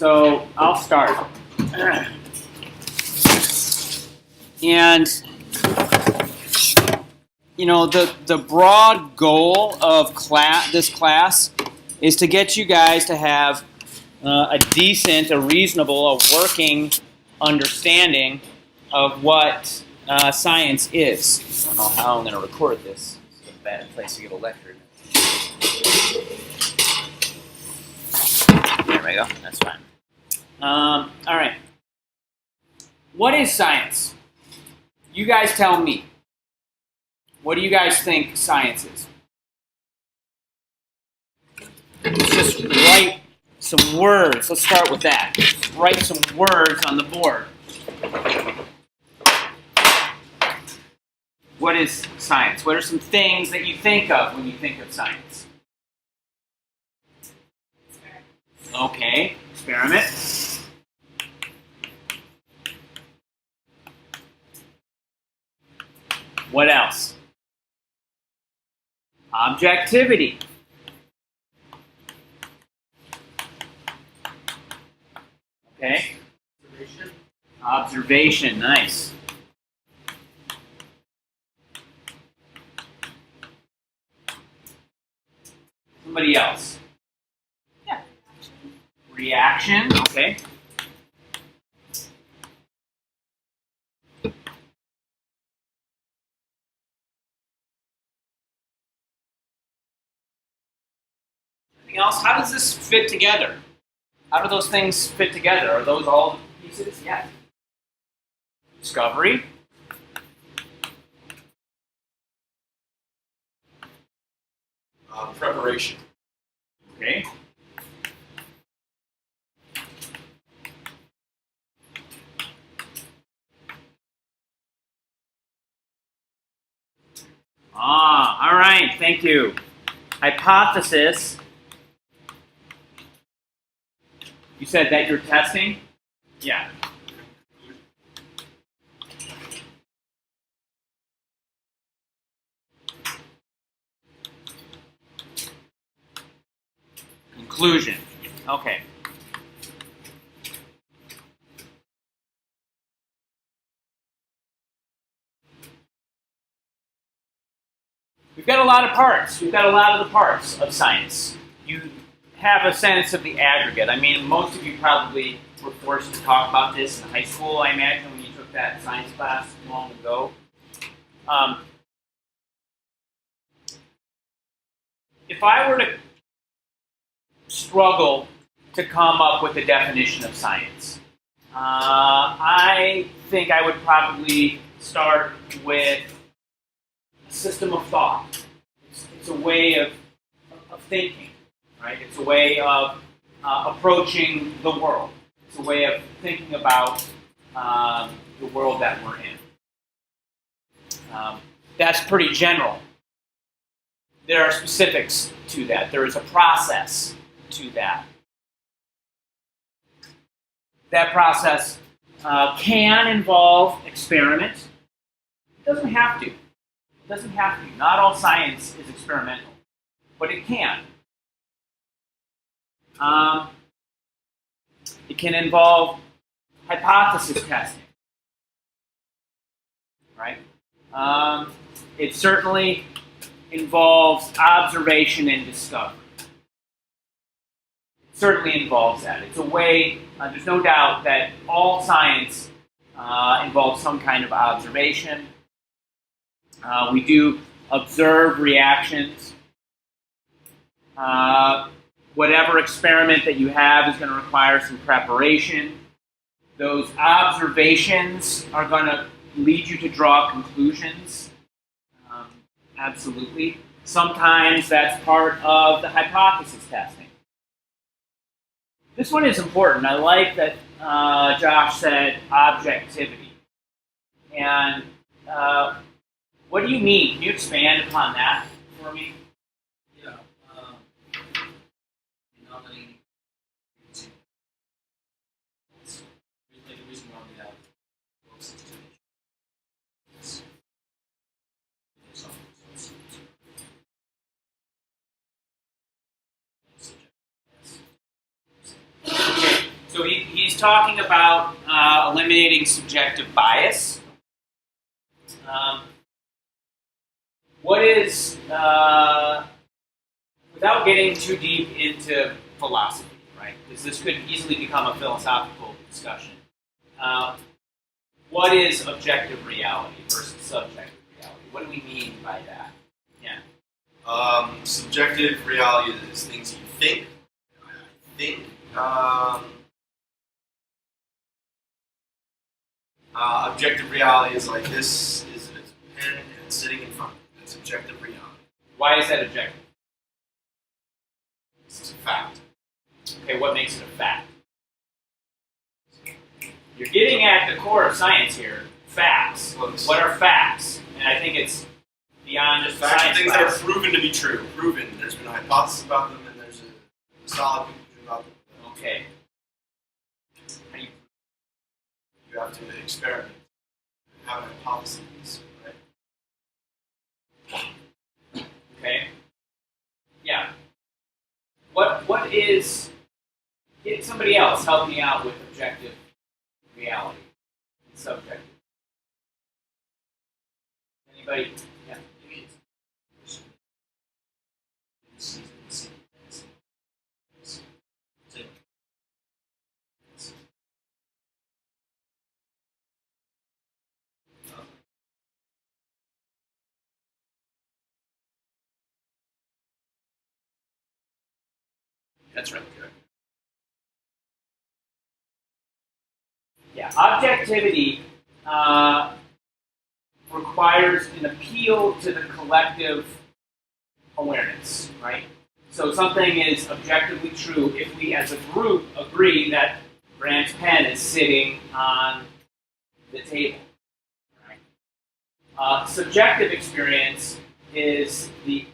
So I'll start. And you know, the broad goal of this class is to get you guys to have a decent, a reasonable, a working understanding of what science is. I don't know how I'm going to record this. It's a bad place to give a lecture. There we go. That's fine. All right. What is science? You guys tell me. What do you guys think science is? Let's just write some words. Let's start with that. Write some words on the board. What is science? What are some things that you think of when you think of science? Okay, experiment. What else? Objectivity. Okay. Observation, nice. Somebody else. Yeah. Reaction, okay. Anything else? How does this fit together? How do those things fit together? Are those all pieces? Yeah. Discovery. Preparation. Okay. All right. Thank you. Hypothesis. You said that you're testing? Yeah. Conclusion. Okay. We've got a lot of parts. We've got a lot of the parts of science. You have a sense of the aggregate. I mean, most of you probably were forced to talk about this in high school, I imagine, when you took that science class long ago. If I were to struggle to come up with a definition of science, I think I would probably start with a system of thought. It's a way of thinking. Right? It's a way of approaching the world. It's a way of thinking about the world that we're in. That's pretty general. There are specifics to that. There is a process to that. That process can involve experiment. It doesn't have to. It doesn't have to. Not all science is experimental, but it can. It can involve hypothesis testing, right? It certainly involves observation and discovery. It certainly involves that. It's a way, there's no doubt that all science involves some kind of observation. We do observe reactions. Whatever experiment that you have is going to require some preparation. Those observations are going to lead you to draw conclusions. Absolutely. Sometimes that's part of the hypothesis testing. This one is important. I like that Josh said objectivity. And what do you mean? Can you expand upon that for me? So he's talking about eliminating subjective bias. What is, without getting too deep into philosophy, right? Because this could easily become a philosophical discussion. What is objective reality versus subjective reality? What do we mean by that? Yeah. Subjective reality is things you think. Objective reality is like this is a pen and it's sitting in front of you. That's objective reality. Why is that objective? It's a fact. Okay, what makes it a fact? You're getting at the core of science here. Facts. What are facts? And I think it's beyond just facts science. Things that are proven to be true. Proven. There's been a hypothesis about them, and there's a solid conclusion about them. Okay. How do you have to experiment. Have an hypothesis, right? Okay. Yeah. What is? Get somebody else help me out with objective reality, subjective. Anybody? Yeah. That's right. Yeah, objectivity requires an appeal to the collective awareness, right? So something is objectively true if we as a group agree that Grant's pen is sitting on the table, right? Subjective experience is the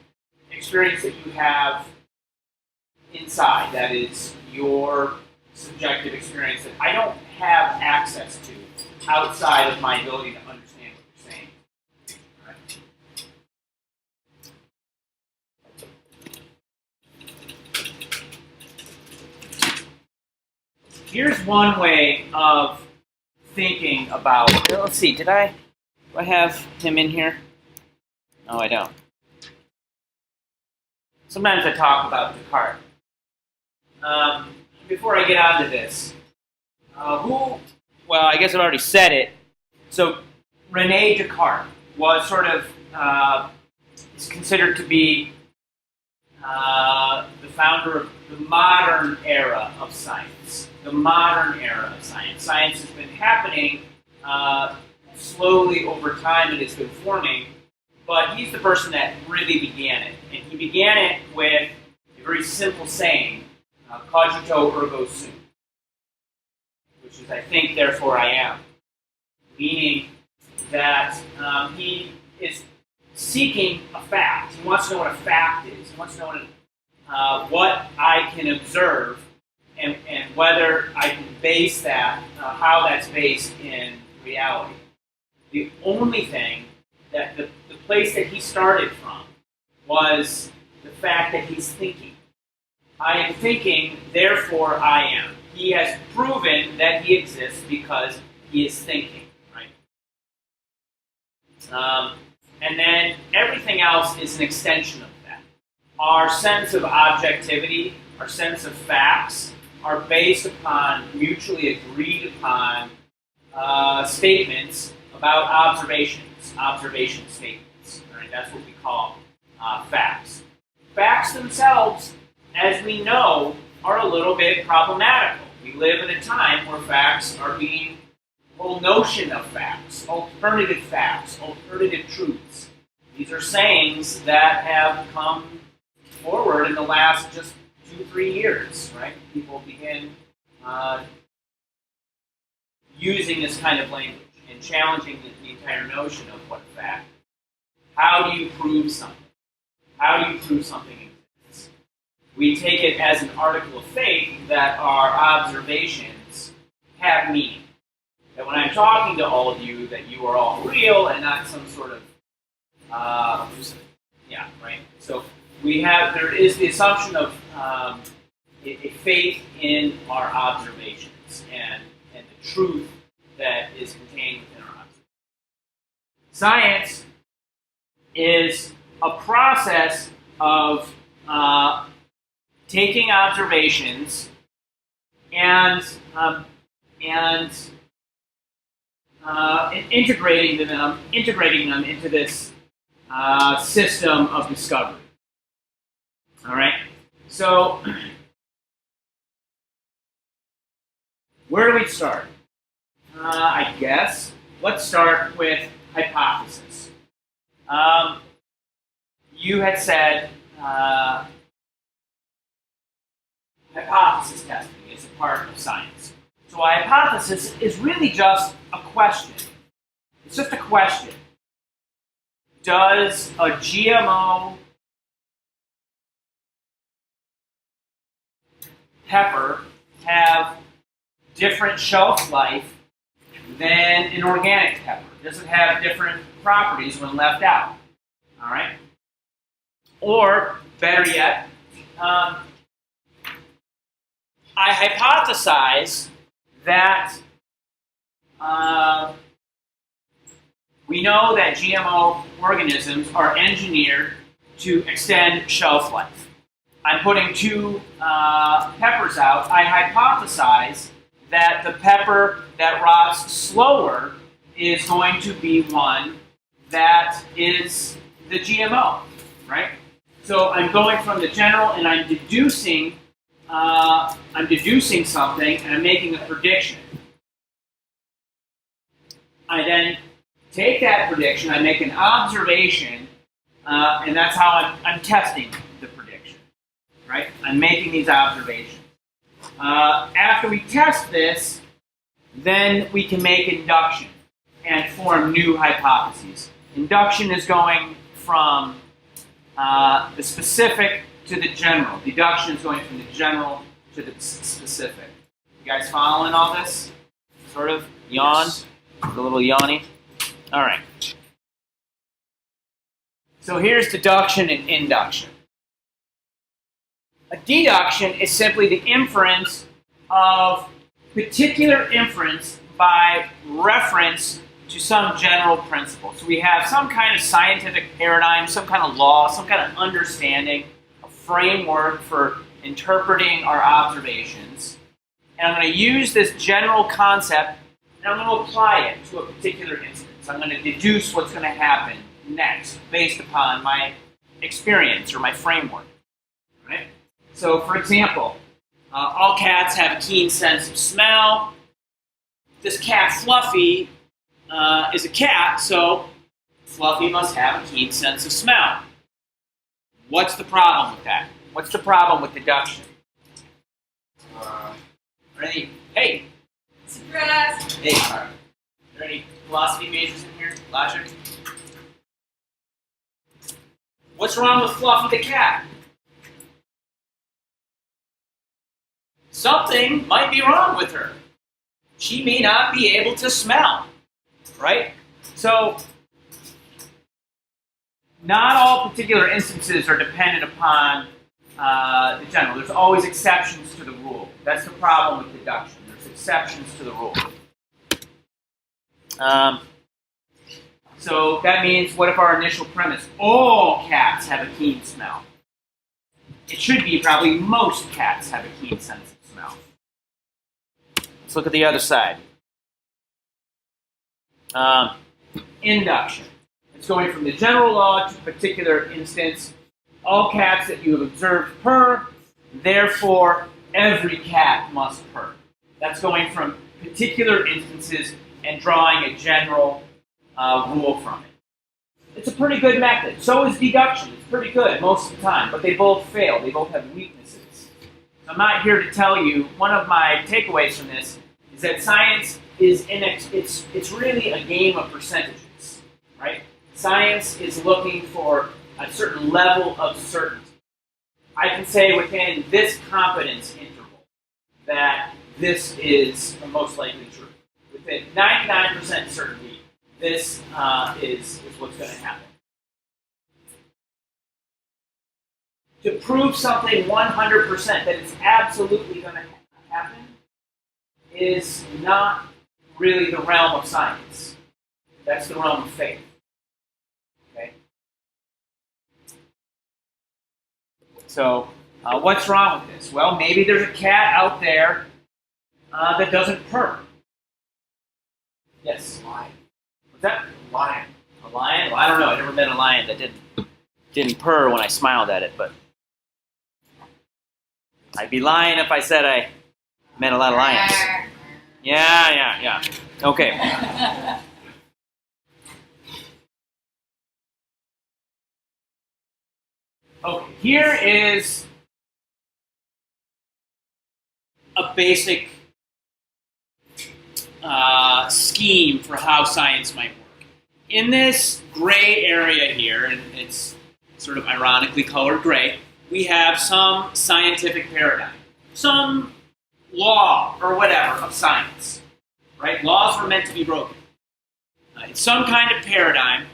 experience that you have inside, that is your subjective experience that I don't have access to outside of my ability to understand what you're saying. Right? Here's one way of thinking about, let's see, do I have him in here? No, I don't. Sometimes I talk about Descartes. Before I get on to this, well, I guess I've already said it. So, René Descartes was sort of, is considered to be the founder of the modern era of science. The modern era of science. Science has been happening slowly over time. It has been forming, but he's the person that really began it. And he began it with a very simple saying, cogito ergo sum, which is I think, therefore I am, meaning that he is seeking a fact. He wants to know what a fact is. He wants to know what I can observe and whether I can base that, how that's based in reality. The only thing that the place that he started from was the fact that he's thinking. I am thinking, therefore I am. He has proven that he exists because he is thinking, right? And then everything else is an extension of that. Our sense of objectivity, our sense of facts, are based upon mutually agreed upon statements about observation statements. Right? That's what we call facts. Facts themselves, as we know, are a little bit problematical. We live in a time where facts are being, the whole notion of facts, alternative truths. These are sayings that have come forward in the last just 2-3 years, right? People begin using this kind of language and challenging the entire notion of what a fact is. How do you prove something? How do you prove something exists? We take it as an article of faith that our observations have meaning. That when I'm talking to all of you, that you are all real and not some sort of yeah, right? So there is the assumption of a faith in our observations. and the truth that is contained within our observation. Science is a process of taking observations and integrating them into this system of discovery. All right. So, where do we start? I guess let's start with hypothesis. You had said hypothesis testing is a part of science. So a hypothesis is really just a question. It's just a question. Does a GMO pepper have different shelf life than an organic pepper? Does it have different properties when left out? All right? Or, better yet, I hypothesize that we know that GMO organisms are engineered to extend shelf life. I'm putting two peppers out. I hypothesize that the pepper that rots slower is going to be one that is the GMO, right? So I'm going from the general and I'm deducing something and I'm making a prediction. I then take that prediction, I make an observation, and that's how I'm testing the prediction, right? I'm making these observations. After we test this, then we can make induction and form new hypotheses. Induction is going from the specific to the general. Deduction is going from the general to the specific. You guys following all this? Sort of? Yawn? Yes. A little yawny? All right. So here's deduction and induction. A deduction is simply the inference of particular inference by reference to some general principle. So we have some kind of scientific paradigm, some kind of law, some kind of understanding, a framework for interpreting our observations. And I'm going to use this general concept and I'm going to apply it to a particular instance. I'm going to deduce what's going to happen next based upon my experience or my framework. Right? So, for example, all cats have a keen sense of smell. This cat, Fluffy, is a cat, so Fluffy must have a keen sense of smell. What's the problem with that? What's the problem with deduction? Hey! Surprise! Hey! Are there any philosophy majors in here? Logic? What's wrong with Fluffy the cat? Something might be wrong with her. She may not be able to smell, right? So, not all particular instances are dependent upon the general. There's always exceptions to the rule. That's the problem with deduction. There's exceptions to the rule. So that means, what if our initial premise, all cats have a keen smell? It should be probably most cats have a keen sense of smell. Let's look at the other side. Induction. It's going from the general law to a particular instance. All cats that you have observed purr, therefore every cat must purr. That's going from particular instances and drawing a general rule from it. It's a pretty good method. So is deduction. It's pretty good most of the time, but they both fail. They both have weaknesses. I'm not here to tell you, one of my takeaways from this is that science is it's really a game of percentages, right? Science is looking for a certain level of certainty. I can say within this confidence interval that this is most likely true. Within 99% certainty, this is what's going to happen. To prove something 100% that it's absolutely going to happen is not really the realm of science. That's the realm of faith. Okay? So, what's wrong with this? Well, maybe there's a cat out there that doesn't purr. Yes? Lion. What's that? Lion. A lion? Well, I don't know. I never met a lion that didn't purr when I smiled at it, but I'd be lying if I said I met a lot of lions. Yeah. Okay. Okay, here is a basic scheme for how science might work. In this gray area here, and it's sort of ironically colored gray, we have some scientific paradigm, some law or whatever of science, right? Laws were meant to be broken. It's some kind of paradigm,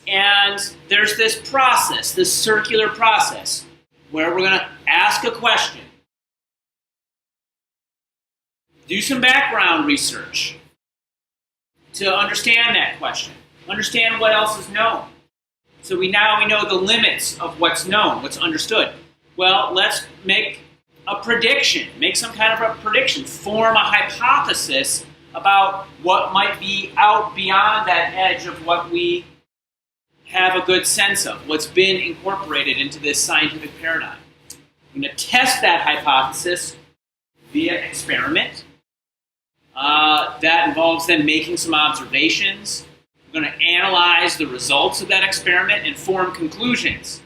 and there's this process, this circular process, where we're going to ask a question, do some background research to understand that question, understand what else is known. So we know the limits of what's known, what's understood. Well, let's make a prediction, make some kind of a prediction, form a hypothesis about what might be out beyond that edge of what we have a good sense of, what's been incorporated into this scientific paradigm. We're going to test that hypothesis via experiment. That involves then making some observations. We're going to analyze the results of that experiment and form conclusions.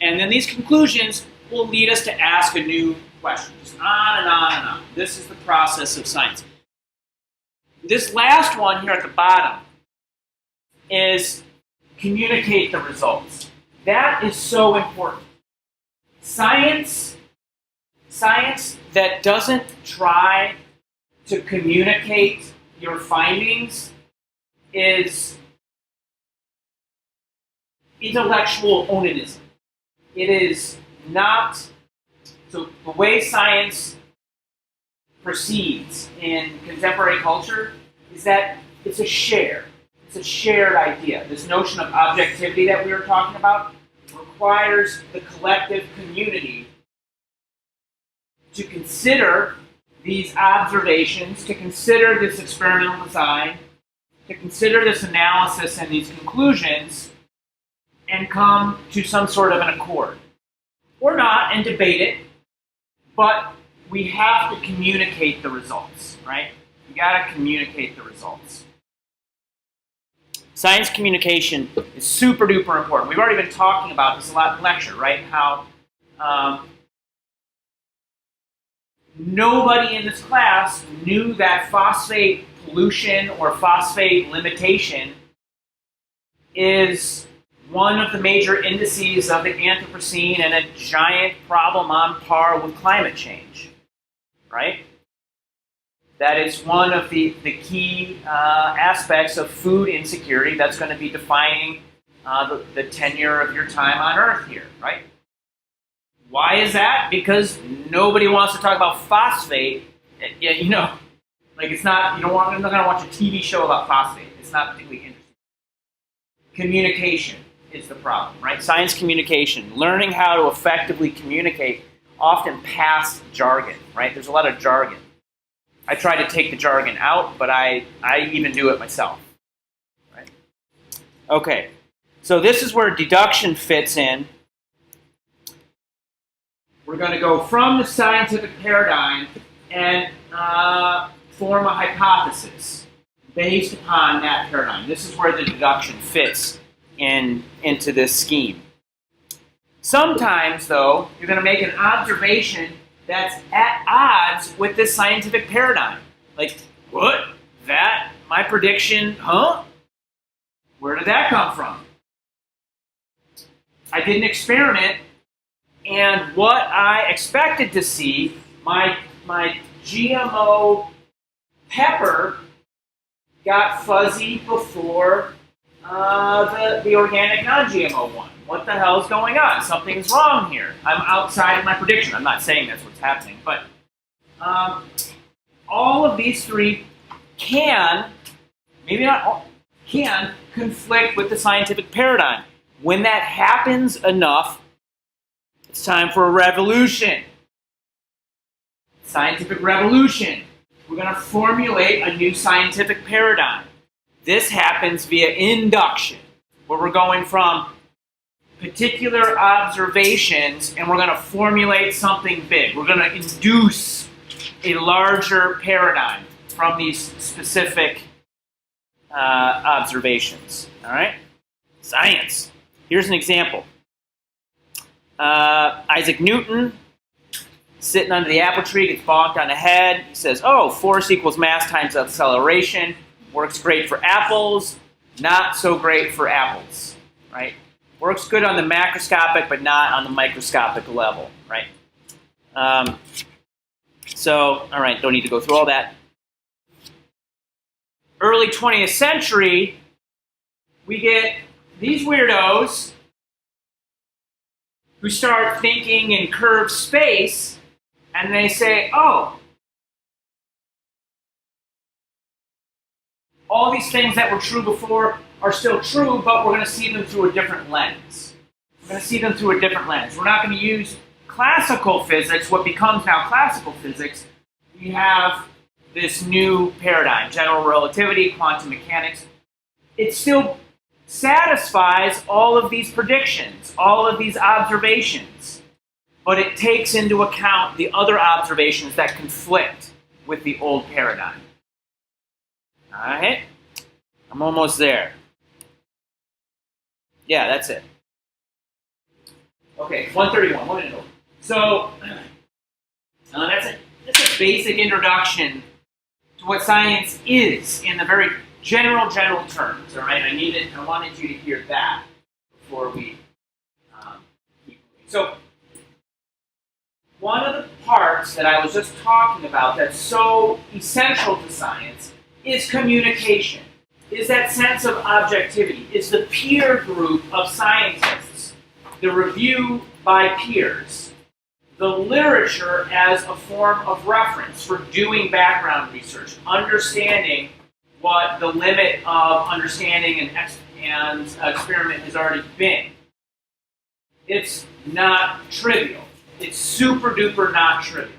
And then these conclusions will lead us to ask a new question. Just on and on and on. This is the process of science. This last one here at the bottom is communicate the results. That is so important. Science that doesn't try to communicate your findings is intellectual onanism. It is not, so the way science proceeds in contemporary culture is that it's a share. It's a shared idea. This notion of objectivity that we were talking about requires the collective community to consider these observations, to consider this experimental design, to consider this analysis and these conclusions, and come to some sort of an accord. Or not, and debate it, but we have to communicate the results, right? You got to communicate the results. Science communication is super duper important. We've already been talking about this a lot in lecture, right? How nobody in this class knew that phosphate pollution or phosphate limitation is one of the major indices of the Anthropocene and a giant problem on par with climate change, right? That is one of the key aspects of food insecurity that's going to be defining the tenure of your time on Earth here, right? Why is that? Because nobody wants to talk about phosphate. You know, like it's not, you're not going to watch a TV show about phosphate. It's not particularly interesting. Communication is the problem, right? Science communication, learning how to effectively communicate, often past jargon, right? There's a lot of jargon. I tried to take the jargon out, but I even do it myself, right? Okay, so this is where deduction fits in. We're going to go from the scientific paradigm and form a hypothesis based upon that paradigm. This is where the deduction fits into this scheme. Sometimes, though, you're going to make an observation that's at odds with this scientific paradigm. Like, what? That? My prediction? Huh? Where did that come from? I did an experiment, and what I expected to see, my GMO pepper got fuzzy before the organic non-GMO one. What the hell is going on? Something's wrong here. I'm outside of my prediction. I'm not saying that's what's happening, but all of these three can, maybe not all, can conflict with the scientific paradigm. When that happens enough, it's time for a revolution. Scientific revolution. We're going to formulate a new scientific paradigm. This happens via induction, where we're going from particular observations and we're going to formulate something big. We're going to induce a larger paradigm from these specific observations. All right? Science. Here's an example. Isaac Newton, sitting under the apple tree, gets bonked on the head. He says, oh, force equals mass times acceleration. Works great for apples, not so great for apples, right? Works good on the macroscopic, but not on the microscopic level, right? All right, don't need to go through all that. Early 20th century, we get these weirdos who start thinking in curved space, and they say, oh, all these things that were true before are still true, but we're going to see them through a different lens. We're going to see them through a different lens. We're not going to use classical physics, what becomes now classical physics. We have this new paradigm, general relativity, quantum mechanics. It still satisfies all of these predictions, all of these observations, but it takes into account the other observations that conflict with the old paradigm. All right? I'm almost there. Yeah, that's it. Okay, 131, 1 minute over. So, that's a basic introduction to what science is in the very general terms, all right? I wanted you to hear that before we keep moving. So, one of the parts that I was just talking about that's so essential to science is communication, is that sense of objectivity, is the peer group of scientists, the review by peers, the literature as a form of reference for doing background research, understanding what the limit of understanding and experiment has already been. It's not trivial. It's super duper not trivial.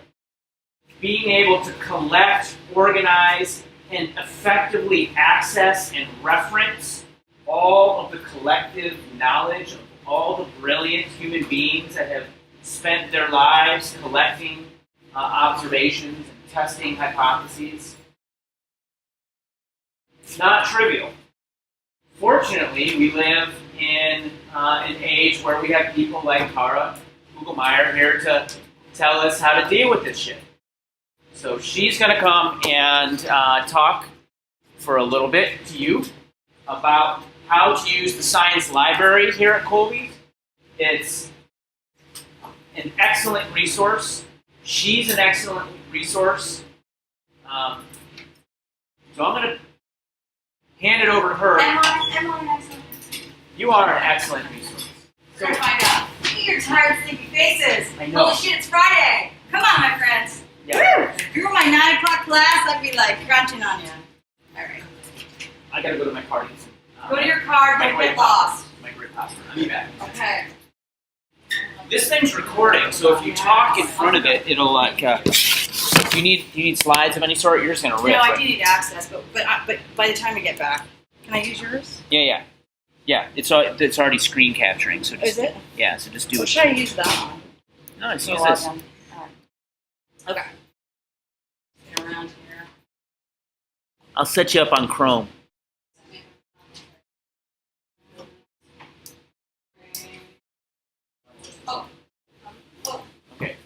Being able to collect, organize, and effectively access and reference all of the collective knowledge of all the brilliant human beings that have spent their lives collecting observations and testing hypotheses. It's not trivial. Fortunately, we live in an age where we have people like Tara Kugelmeyer here to tell us how to deal with this shit. So she's going to come and talk for a little bit to you about how to use the science library here at Colby. It's an excellent resource. She's an excellent resource. So I'm going to hand it over to her. Am I an excellent? You are an excellent resource. We're gonna find out. Look at your tired, sleepy faces. I know. Holy shit, it's Friday. Come on, my friends. Yeah. Woo! If you were my 9 o'clock class, I'd be like crunching on you. All right. I got to go to my party. Go to your car, don't get lost. Microwave popcorn. I'll be back. Okay. This thing's recording, so if you talk in front of it, it'll like. You need slides of any sort. You're just gonna rip. No, I right? do need access, but by the time we get back, can I use yours? Yeah. It's already screen capturing. So just, Is it? Yeah. So just do Or it. should I use that one? No, just So use this. awesome. All right. Okay. Get around here. I'll set you up on Chrome. Oh. Okay.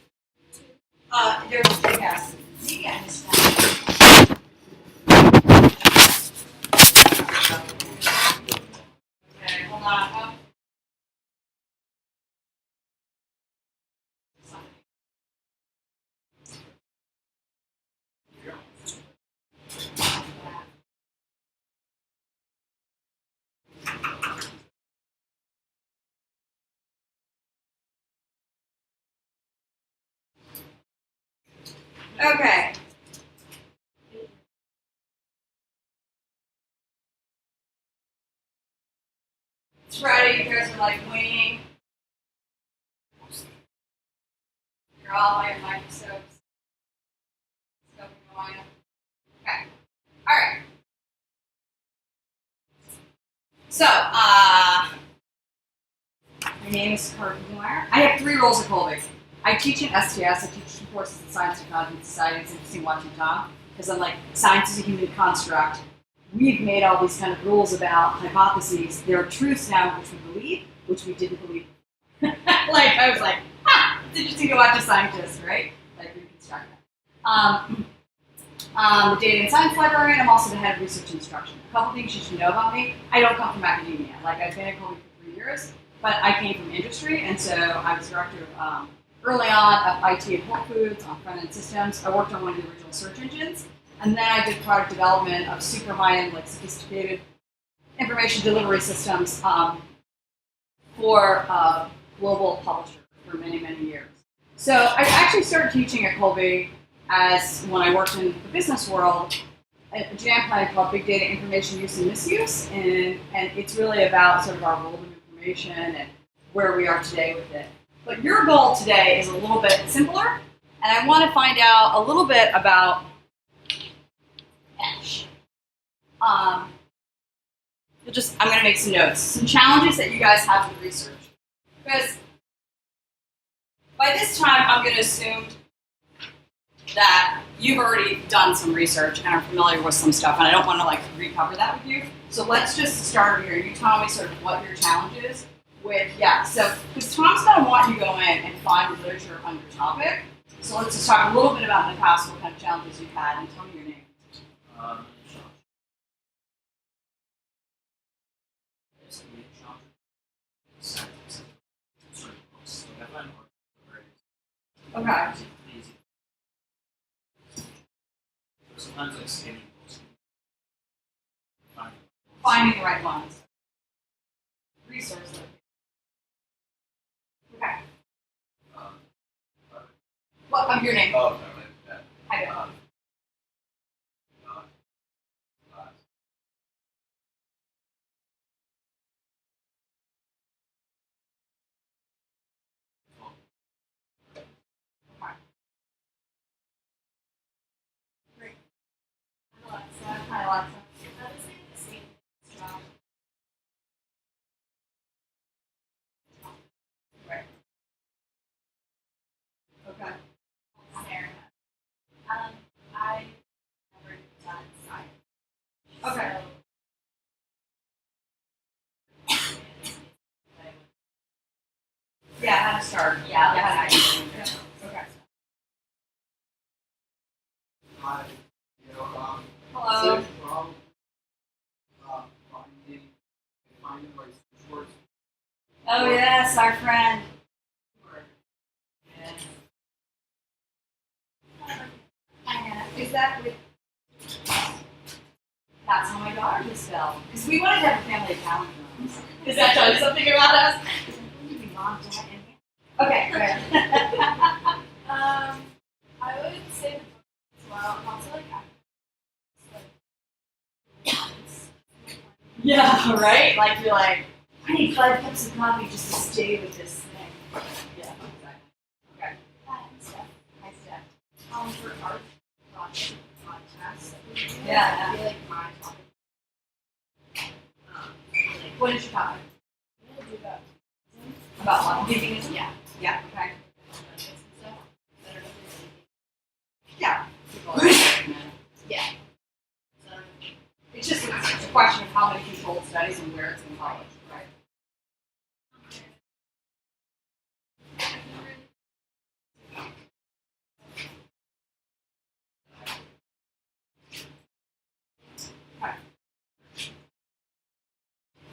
There's the gas. Maybe I missed that. Okay, hold on. Oh. Okay. It's Friday, you guys are like waiting. You're all by your microscopes. Scoping going. Okay. Alright. So, my name is Carter Meyer. I have 3 roles at Colby. I teach in STS, I teach 2 courses in Science, Technology, and Society. It's interesting watching Tom, because I'm like, science is a human construct. We've made all these kind of rules about hypotheses. There are truths now which we believe, which we didn't believe. Like, I was like, it's interesting to watch a scientist, right? Like, reconstruct that. The data and science librarian, I'm also the head of research instruction. A couple things you should know about me. I don't come from academia. Like, I've been at Colby for 3 years, but I came from industry, and so I was director of, early on of IT at Whole Foods on front-end systems. I worked on one of the original search engines, and then I did product development of super high-end, like sophisticated information delivery systems for a global publisher for many, many years. So I actually started teaching at Colby as when I worked in the business world, a jam plan called Big Data Information Use and Misuse, and it's really about sort of our role in information and where we are today with it. But your goal today is a little bit simpler, and I want to find out a little bit about Ash. I'm going to make some notes, some challenges that you guys have with research. Because by this time, I'm going to assume that you've already done some research and are familiar with some stuff, and I don't want to like recover that with you. So let's just start here. You tell me sort of what your challenge is with, so because Tom's going to want you to go in and find literature on your topic. So let's just talk a little bit about in the past what kind of challenges you've had, and tell me your name. Okay. Sometimes like scanning books. Finding the right ones. Resource location. Okay. What? Your name. Oh, no, I don't. Great. Alexa. Hi, Alexa. How does it same job? Right. Okay. Sarah. I never done science. Okay. Yeah, how to start. Yeah, how to that's yeah. Okay. Hi. Hello. Same problem. Finding my source. Oh yes, our friend. Yes. Is that with? That's how my daughter was spelled. Because we wanted to have a family account. Does that tell you something about us? Mom, Dad, and okay, good. I would say the book as well. And also like Yeah, right? Like you're like, I need 5 cups of coffee just to stay with this thing. Yeah, exactly. Okay. that and stuff. Hi, Steph. For art project podcasts that we do, Yeah. I feel like my topic. Like, What is your topic? I'm gonna do about About what? Giving? yeah, Yeah, okay. benefits and stuff that are really Yeah. yeah. So It's just it's a question of how many controlled studies and where it's in college, right?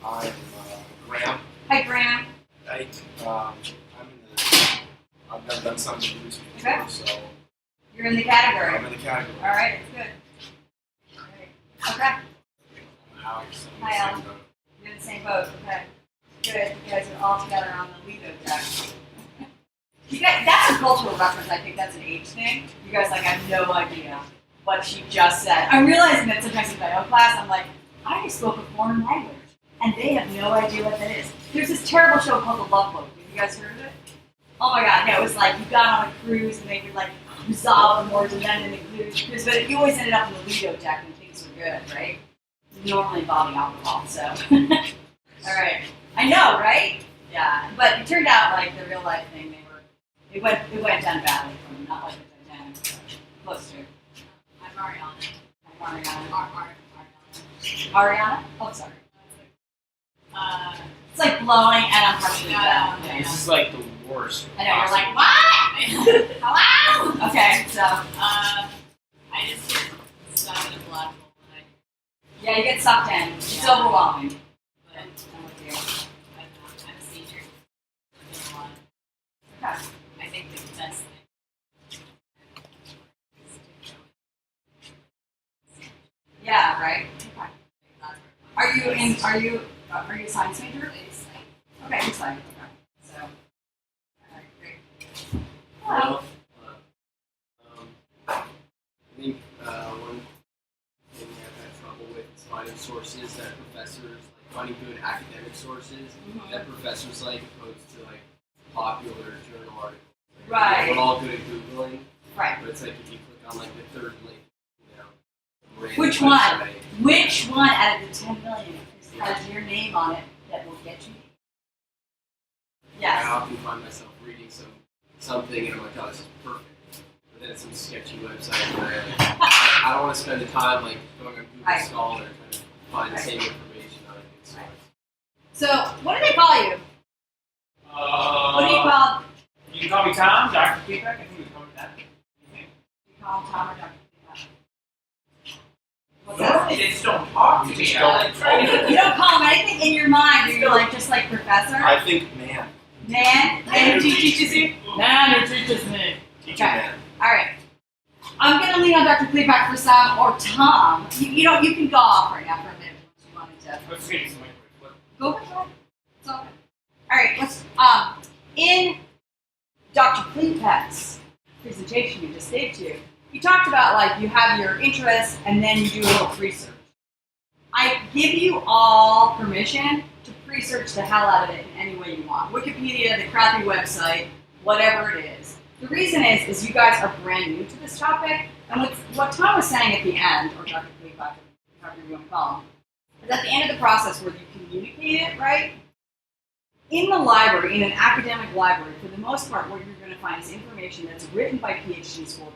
I'm Graham. Hi, Graham. I'm in the. I've never done something with this Okay. before, so You're in the category. I'm in the category. All right, it's good. All right. Okay. How I just- Hi, Alan. You're in the same boat. Okay. Good. You guys are all together on the Lido track. You guys, that's a cultural reference. I think that's an age thing. You guys like have no idea what she just said. I'm realizing that sometimes in my own class, I'm like, I spoke a foreign language. and they have no idea what that is. There's this terrible show called The Love Boat. Have you guys heard of it? Oh my god, no, it was like you got on a cruise and they would like resolve the more demanding the cruise, but you always ended up in the Lido deck and things were good, right? Normally involving alcohol, so. Alright. I know, right? Yeah. But it turned out like the real life thing, it went down badly for them, not like the Titanic, but close to. I'm Mariana. I'm Ariana. Ariana. Ariana? Oh, sorry. Uh, It's like blowing and I'm touching No, it down. no, Yeah. This is like the worst. I know, you're like, what? Hello? Okay, so, I just get stuck in a black hole and yeah, you get sucked in. It's Yeah. overwhelming. but I'm with you. I'm a senior. There's a lot. Okay. I think the best thing is to go. Yeah, right? Okay. That's Are you a science major? it's like, Okay, you're science. Okay. So, alright, great. Well, I think one thing I've had trouble with is finding sources that professors, like finding good academic sources that professors like opposed to like popular journal articles. Like, Right. We're all good at Googling, Right. but it's like if you click on like the third link, you know, some random Which one? website. Which one out of the 10 million has your name on it that will get you? I Yes. often find myself reading something and I'm like, oh, this is perfect. But then it's some sketchy website where I don't want to spend the time like going on Google Right. Scholar trying to find the Right. same information on a good source. Right. So, what do they call you? What do you call? You can call me Tom, Dr. Feedback. I think we covered that. You call Tom or Dr. What's Normally that? they just don't talk to me. Just I don't. like try to You don't call him anything in your mind. You're like just like professor. I think man. Man, and he teaches you. Man, who teaches me. Teacher Okay. man. All right. I'm gonna lean on Dr. Clearback for some or Tom. You can go off right now for a minute if you wanted to. Let's get some microwave. Go for it. It's okay. All right. Let's. In Dr. Clearback's presentation you just gave to you talked about like you have your interests and then you do a little research. I give you all permission to research the hell out of it in any way you want. Wikipedia, the crappy website, whatever it is. The reason is you guys are brand new to this topic, and what Tom was saying at the end, or Dr. Clearback, however you want to call him, is at the end of the process where you communicate it, right? In the library, in an academic library, for the most part, what you're going to find is information that's written by PhDs for people.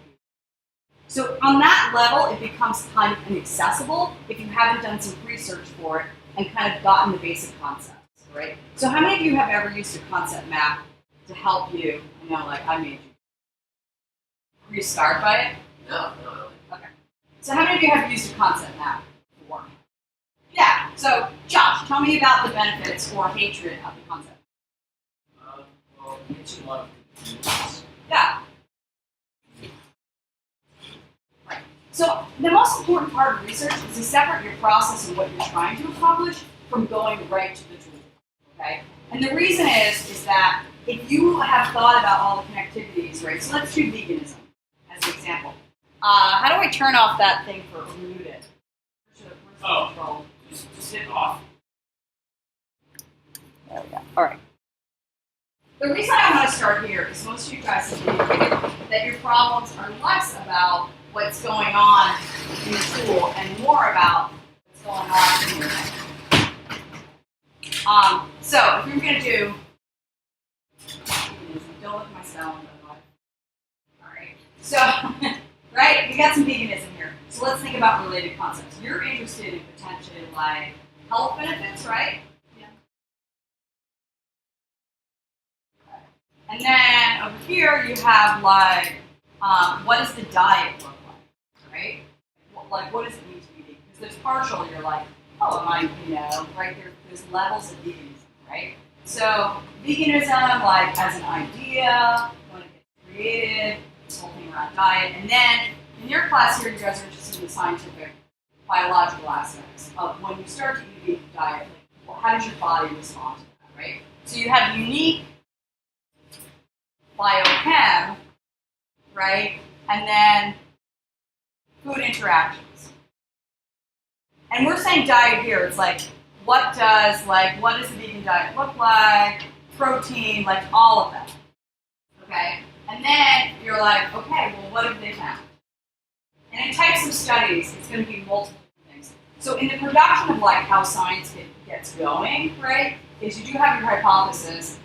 So on that level, it becomes kind of inaccessible if you haven't done some research for it and kind of gotten the basic concepts, right? So how many of you have ever used a concept map to help you? I know, like I made you. Were you scarred by it? No. Okay. So how many of you have used a concept map before? Yeah. So Josh, tell me about the benefits or hatred of the concept. Well, it's a lot of convenience. Yeah. Right. So the most important part of research is to separate your process and what you're trying to accomplish from going right to the tool. Okay? And the reason is that if you have thought about all the connectivities, right? So let's do veganism as an example. How do I turn off that thing for muted? Oh. Just hit off. There we go. All right. The reason I want to start here is most of you guys have indicated that your problems are less about what's going on in the tool and more about what's going on in your head. So if you're going to do, don't look at my spelling, by the way. All right. So, right, we got some veganism here. So let's think about related concepts. You're interested in potentially like health benefits, right? And then over here you have like, what does the diet look like, right? What does it mean to be vegan? Because there's partial, you're like, oh, am I, right there's levels of veganism, right? So veganism, like as an idea, when it gets created, this whole thing around diet, and then in your class here, you guys are interested in the scientific, biological aspects of when you start to eat a vegan diet, like, how does your body respond to that, right? So you have unique biochem, right? And then food interactions. And we're saying diet here, it's like what does what does a vegan diet look like, protein, like all of that. Okay? And then you're like, okay, well, what have they found? And in types of studies, it's going to be multiple things. So in the production of how science gets going, right, is you do have your hypothesis.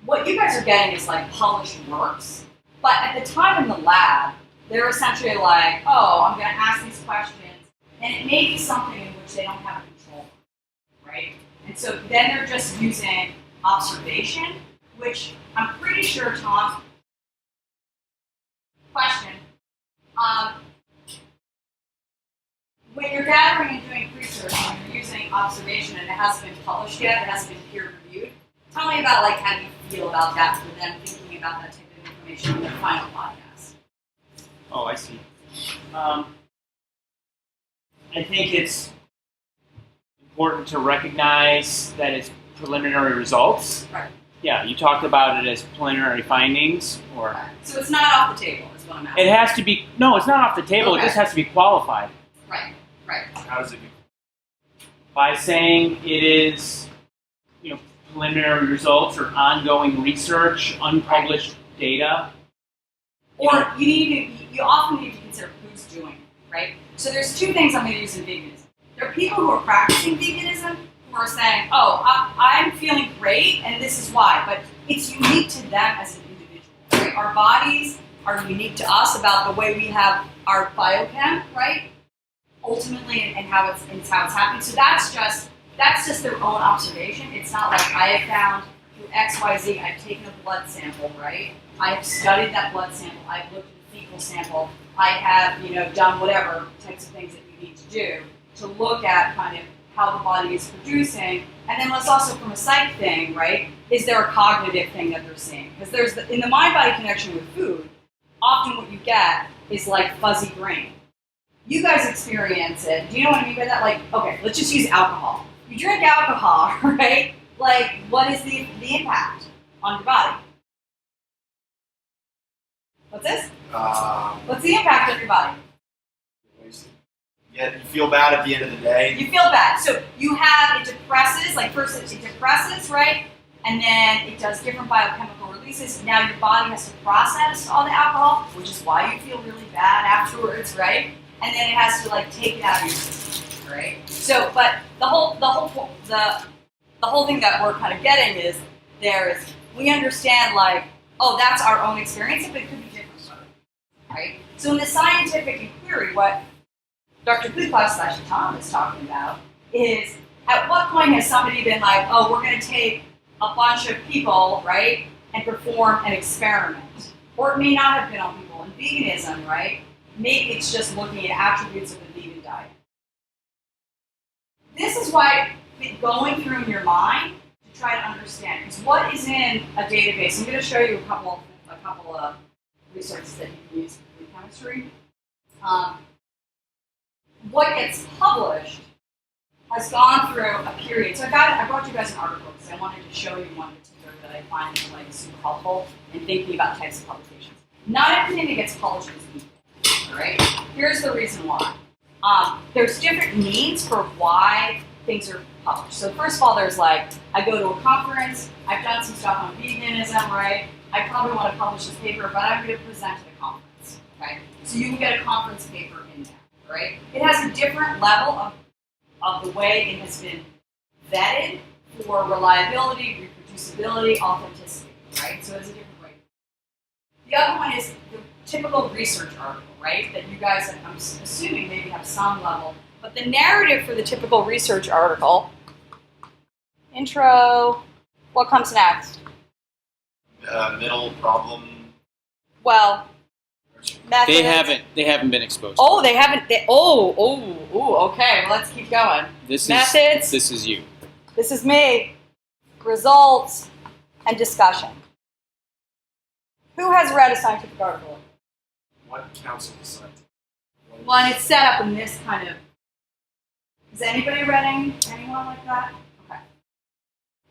What you guys are getting is published works, but at the time in the lab, they're essentially like, oh, I'm going to ask these questions, and it may be something in which they don't have control, right? And so then they're just using observation, which I'm pretty sure, Tom, question, when you're gathering and doing research and you're using observation and it hasn't been published yet, it hasn't been peer reviewed, tell me about how do you feel about that for them thinking about that type of information in their final podcast. Oh, I see. I think it's important to recognize that it's preliminary results. Right. Yeah, you talked about it as preliminary findings, or Okay. So it's not off the table, is what I'm asking. it has to be. No, it's not off the table. Okay. It just has to be qualified Right, right. How does it by saying it is, preliminary results or ongoing research, unpublished data. Or you often need to consider who's doing it, right? So there's two things I'm going to use in veganism. There are people who are practicing veganism who are saying, oh, I'm feeling great and this is why, but it's unique to them as an individual, right? Our bodies are unique to us about the way we have our biochem, right? Ultimately, and how it's happening. So that's just their own observation. It's not like I have found through X, Y, Z, I've taken a blood sample, right? I have studied that blood sample. I've looked at the fecal sample. I have, done whatever types of things that you need to do to look at kind of how the body is producing. And then let's also, from a psych thing, right? Is there a cognitive thing that they're seeing? Because there's in the mind-body connection with food, often what you get is fuzzy brain. You guys experience it. Do you know what I mean by that? Okay, let's just use alcohol. You drink alcohol, right? What is the impact on your body? What's this? What's the impact on your body? Yeah, you feel bad at the end of the day. You feel bad. So you have, it depresses, first it depresses, right? And then it does different biochemical releases. Now your body has to process all the alcohol, which is why you feel really bad afterwards, right? And then it has to take it out of your system, right? So, but the whole thing that we're kind of getting is we understand oh, that's our own experience, but it could be different, right? So in the scientific inquiry, what Dr. Kudlow/Tom is talking about is at what point has somebody been oh, we're going to take a bunch of people, right, and perform an experiment, or it may not have been on people. In veganism, right? Maybe it's just looking at attributes of the vegan diet. This is why going through in your mind to try to understand, because what is in a database, I'm going to show you a couple of resources that you can use for food chemistry. What gets published has gone through a period. So I brought you guys an article because I wanted to show you one particular that I find super helpful in thinking about types of publications. Not everything that gets published is equal. All right. Here's the reason why. There's different needs for why things are published. So first of all, there's I go to a conference, I've done some stuff on veganism, right? I probably want to publish this paper, but I'm going to present at a conference, right? So you can get a conference paper in there, right? It has a different level of the way it has been vetted for reliability, reproducibility, authenticity, right? So it's a different way. The other one is the typical research article, right? That you guys, I'm assuming, maybe have some level. But the narrative for the typical research article, intro, what comes next? Middle problem. Well, method. They haven't been exposed. Oh, they haven't. Okay. Well, let's keep going. Methods. This is you. This is me. Results and discussion. Who has read a scientific article? What counts as scientific? Well, and it's set up in this kind of. Has anybody read anyone like that? Okay.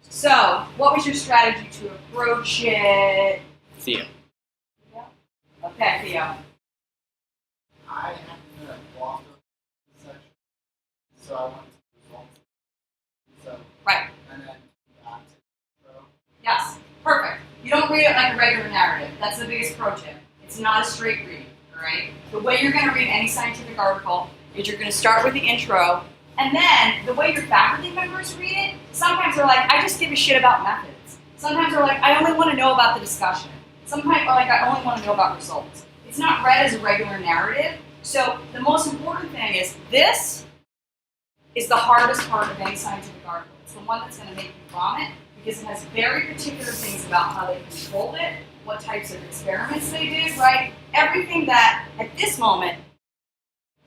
So, what was your strategy to approach it? Theo. Yeah. Okay, Theo. I haven't been a block of the section, so I went to the results. read it like a regular narrative. That's the biggest pro tip. It's not a straight read, all right? The way you're going to read any scientific article is you're going to start with the intro, and then the way your faculty members read it, sometimes they're like, I just give a shit about methods. Sometimes they're like, I only want to know about the discussion. Sometimes they're like, I only want to know about results. It's not read as a regular narrative. So the most important thing is this is the hardest part of any scientific article. It's the one that's going to make you vomit because it has very particular things about how they controlled it, what types of experiments they did, right? Everything that, at this moment,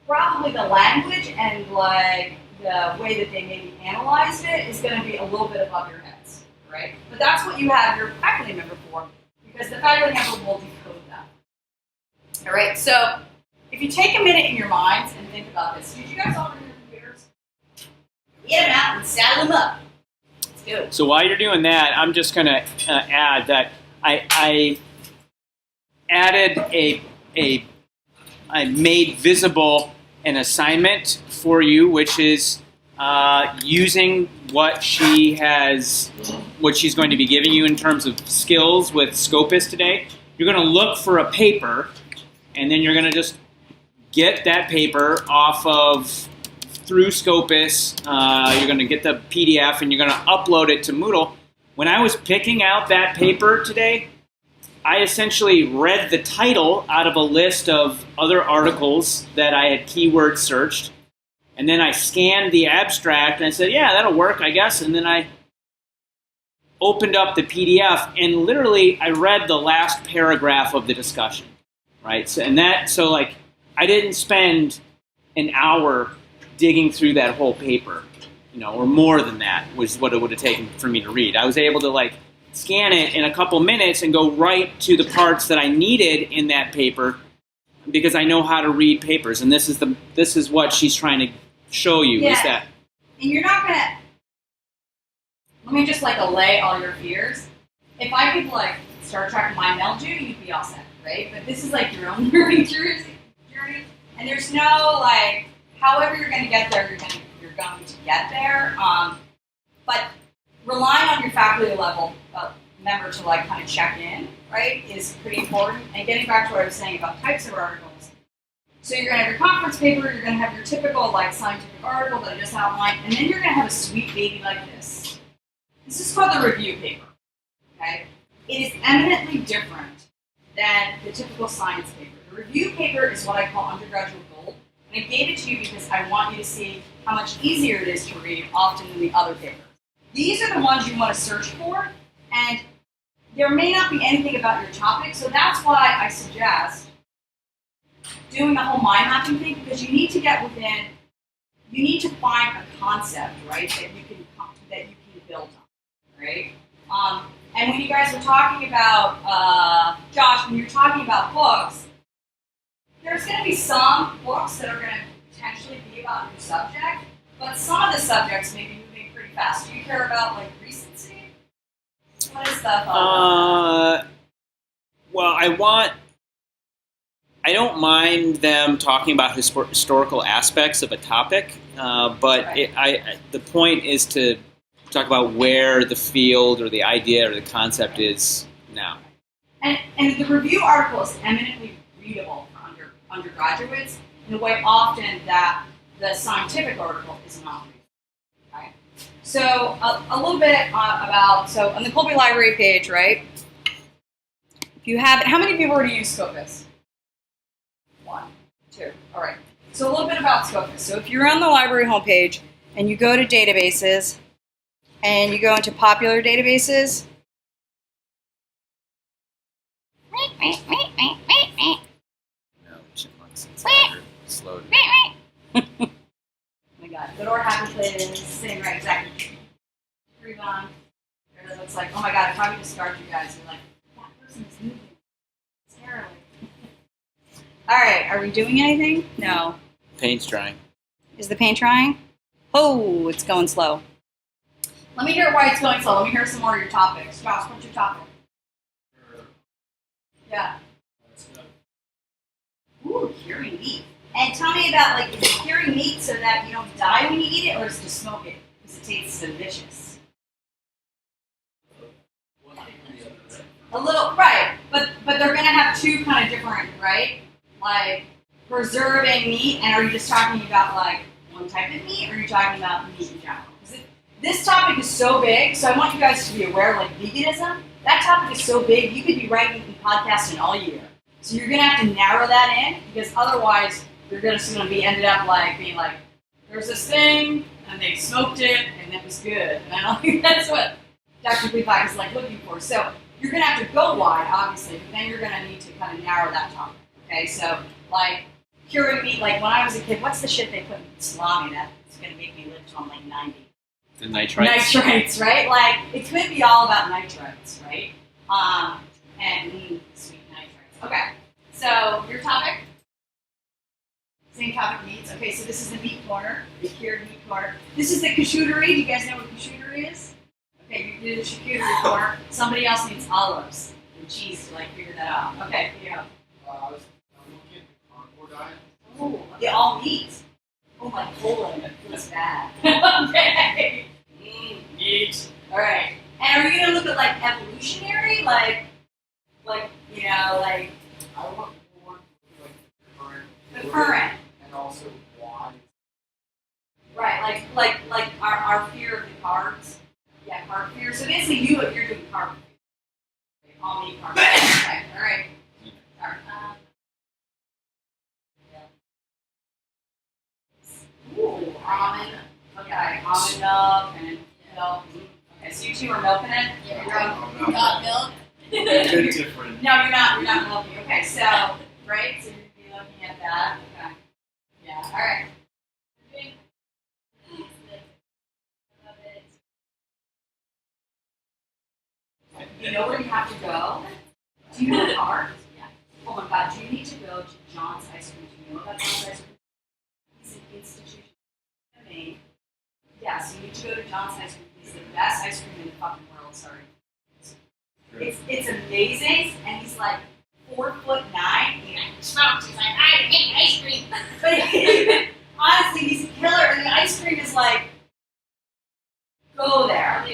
probably the language and like the way that they maybe analyzed it is going to be a little bit above your heads, right? But that's what you have your faculty member for, because the faculty member will decode that. All right, so if you take a minute in your minds and think about this, did you guys all bring your computers? Get them out and saddle them up. Let's do it. So while you're doing that, I'm just going to add that I added I made visible an assignment for you, which is using what she's going to be giving you in terms of skills with Scopus today. You're going to look for a paper, and then you're going to just get that paper through Scopus. You're going to get the PDF, and you're going to upload it to Moodle. When I was picking out that paper today, I essentially read the title out of a list of other articles that I had keyword searched, and then I scanned the abstract, and I said, yeah, that'll work, I guess, and then I opened up the PDF, and literally I read the last paragraph of the discussion, right? So I didn't spend an hour digging through that whole paper, or more than that was what it would have taken for me to read. I was able to scan it in a couple minutes and go right to the parts that I needed in that paper because I know how to read papers, and this is what she's trying to show you. Yeah. Is that? And you're not gonna. Let me just allay all your fears. If I could Star Trek mind meld you, you'd be all set, right? But this is your own learning journey, and there's no however you're going to get there, you're going to get there. But relying on your faculty level member to kind of check in, right, is pretty important. And getting back to what I was saying about types of articles. So you're going to have your conference paper, you're going to have your typical scientific article that I just outlined, and then you're going to have a sweet baby like this. This is called the review paper. Okay? It is eminently different than the typical science paper. The review paper is what I call undergraduate gold, and I gave it to you because I want you to see how much easier it is to read often than the other papers. These are the ones you want to search for, and there may not be anything about your topic, so that's why I suggest doing the whole mind mapping thing, because you need to find a concept, right, that you can build on, right? And when you guys were talking about, Josh, when you're talking about books, there's going to be some books that are going to potentially be about your subject, but some of the subjects may be moving pretty fast. Do you care about recency? What is the thought? Well, I don't mind them talking about historical aspects of a topic, but right. The point is to talk about where the field or the idea or the concept is now. And the review article is eminently readable for undergraduates in a way often that the scientific article is not readable. Okay? So a little bit about, on the Colby Library page, right? If you have it, how many of you have already used Scopus? 1, 2, all right. So a little bit about Scopus. So if you're on the library homepage and you go to databases and you go into popular databases, No, chipmunks inside are slowed. oh my God, good or happy place, sitting right exactly. Breathe on. There it looks like, oh my God, I probably just scarred you guys. You're like, that person is moving. Terribly. All right, are we doing anything? No. Paint's drying. Is the paint drying? Oh, it's going slow. Let me hear why it's going slow. Let me hear some more of your topics. Josh, what's your topic? Yeah. Ooh, curing meat. And tell me about, is it curing meat so that you don't die when you eat it, or is it to smoke it because it tastes so delicious? A little, right, but they're gonna have two kind of different, right? Like preserving meat, and are you just talking about like one type of meat, or are you talking about meat in general? Because this topic is so big, so I want you guys to be aware, like veganism, that topic is so big, you could be writing and podcasting all year. So you're gonna have to narrow that in, because otherwise you're just gonna be ended up like being like, there's this thing, and they smoked it, and it was good. And I don't think that's what Dr. Bi is like looking for. So you're gonna have to go wide, obviously, but then you're gonna need to kind of narrow that topic. Okay, so like curing meat, like when I was a kid, what's the shit they put in salami that's gonna make me live till I'm like 90? The nitrites. Nitrites, right? Like it could be all about nitrites, right? And sweet nitrites. Okay, so your topic? Same topic, meats. Okay, so this is the meat corner, the cured meat corner. This is the charcuterie. Do you guys know what charcuterie is? Okay, you do the charcuterie corner. Somebody else needs olives and cheese to like figure that out. Okay, yeah. I'm looking at the carnivore diet. Oh, they all meat. Oh my colon, that feels bad. Okay. Meat. All right. And are you gonna look at like evolutionary, like you know, like I want more like current. the current, And also why. right? Like our fear of the carbs. Yeah, carb fear. So basically, you're doing carb fear. Okay, all meat carb. Okay. All right. Sorry. Ooh, almond. Okay, almond milk and milk. Okay, so you two are milking it? Yeah, You're right. Got milk? Good different. No, you're not milking. Okay, so, right, so you'd be looking at that. Okay. Yeah, all right. You know where you have to go? Do you know the art? Yeah. Oh my God, do you need to go to John's Ice Cream? Do you know about John's Ice Cream? He's an institution in Maine. Yeah, so you need to go to John's Ice Cream. He's the best ice cream in the fucking world, sorry. It's amazing, and he's like 4'9". He smokes. He's like, I hate ice cream. But honestly, he's a killer, and the ice cream is like, go there.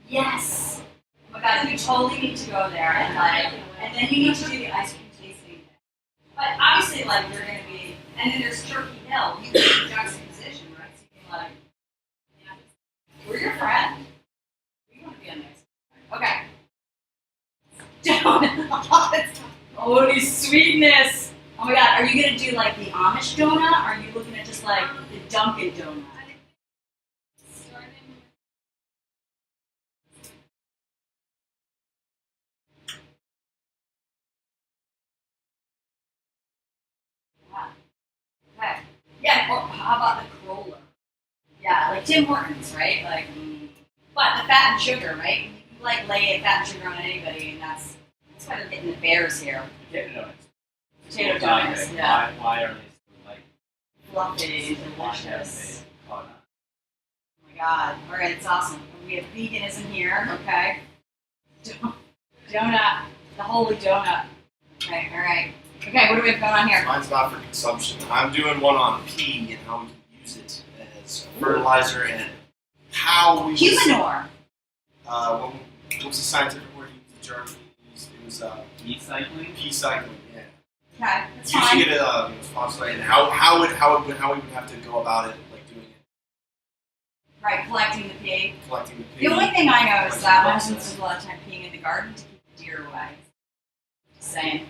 Yes. Oh my God, you totally need to go there, and then you need to do the ice cream tasting. But obviously, like you're gonna be, and then there's Turkey Hill. You can do juxtaposition, right? So you can like, we're your friend. We want to be on this. Okay. Donuts. Holy sweetness. Oh my God, are you gonna do like the Amish donut? Or are you looking at just like the Dunkin' donut? Okay. Yeah, or how about the Corolla? Yeah, like Tim Hortons, right? Like, but the fat and sugar, right? You like lay fat and sugar on anybody, and that's why they're getting the bears here. Potato donuts. Potato donuts, yeah. Why are they so like Fluffy, delicious. Oh my God. All right, it's awesome. We have veganism here, okay? Donut, the holy donut. Okay, all right. Okay, what do we have going on here? Mine's not for consumption. I'm doing one on pee and how we can use it as fertilizer and how we Humanure. What's the scientific word you used? The German used? It was meat cycling? pee cycling. Yeah. Okay, that's Using fine. it responsibly and how we would have to go about it, like doing it, Right, collecting the pee. collecting the pee. The only thing I know is that my husband spends a lot of time peeing in the garden to keep the deer away. Just saying.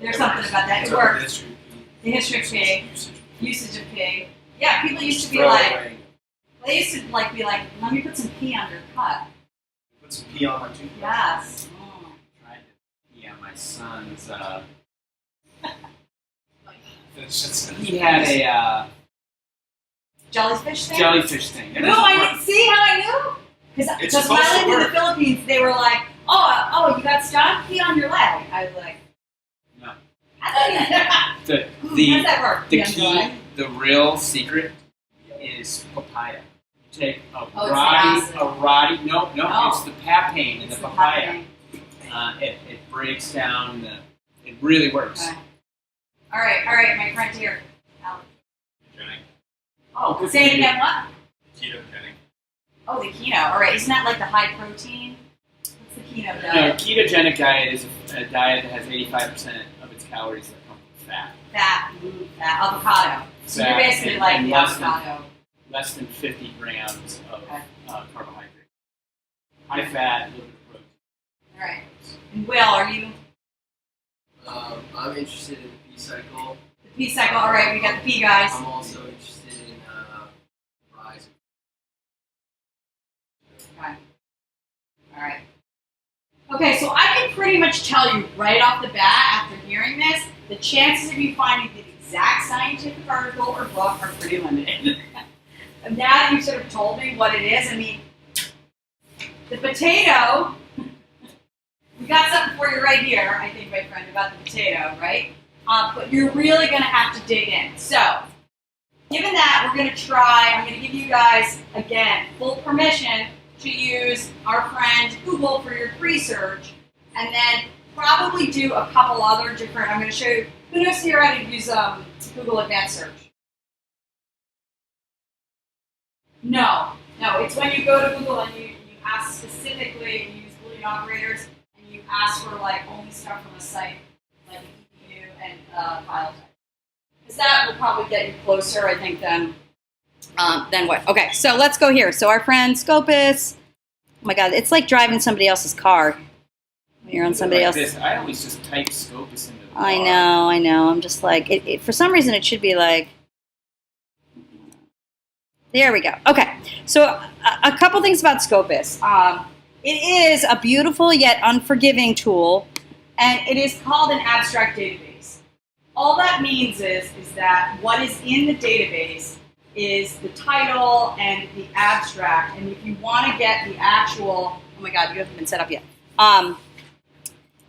There's something about that. It Talk about works. the history of pee. The history of pee, Usage. usage of pee. Yeah, people used to be Throw it like, away. they used to like be like, let me put some pee on your cut. Put some pee on my toothbrush. Yes. Mm. Tried to pee on my son's. Finish it. He had a Jellyfish thing? jellyfish thing. It No, doesn't I work. didn't see how I knew. It's Because when I supposed to lived in the work. Philippines, they were like, oh, you got stung? Pee on your leg. I was like, No. how does that The How does that work? the Pee on your leg? key, the real secret is papaya. You take a Oh, it's the acid. no, Oh. it's the papain in the It's papaya. happening. It breaks down it really works. Okay. All right, my friend here. Alex. Oh, good Say it for you. again, what? Ketogenic. Oh, the keto. All right, isn't that like the high protein? What's the keto No, diet? ketogenic diet is a diet that has 85% of its calories that come from fat. Fat, avocado. So you're Fat basically and- like and the less than- avocado. Less than 50 grams of Okay. carbohydrate. High fat, a little bit of protein. All right. And Will, are you I'm interested in the P cycle. the P cycle? All right, we got the P guys. I'm also interested in rise. Okay. All right. Okay, so I can pretty much tell you right off the bat after hearing this, the chances of you finding the exact scientific article or book are pretty limited. And now that you've sort of told me what it is, I mean, the potato, we got something for you right here, I think, my friend, about the potato, right? But you're really going to have to dig in. So, given that, we're going to try, I'm going to give you guys, again, full permission to use our friend Google for your research, and then probably do a couple other different, I'm going to show you, who knows here how to use Google Advanced Search? No, it's when you go to Google and you ask specifically, you use Boolean operators, and you ask for like only stuff from a site, like EPU and file type. Because that will probably get you closer, I think, than what? Okay, so let's go here. So our friend Scopus, oh my God, it's like driving somebody else's car when you're on somebody Like else's. this, I always just type Scopus into the I bar. know. I'm just like, for some reason it should be like, there we go. Okay, so a couple things about Scopus. It is a beautiful yet unforgiving tool, and it is called an abstract database. All that means is that what is in the database is the title and the abstract, and if you want to get the actual, oh my God, you haven't been set up yet.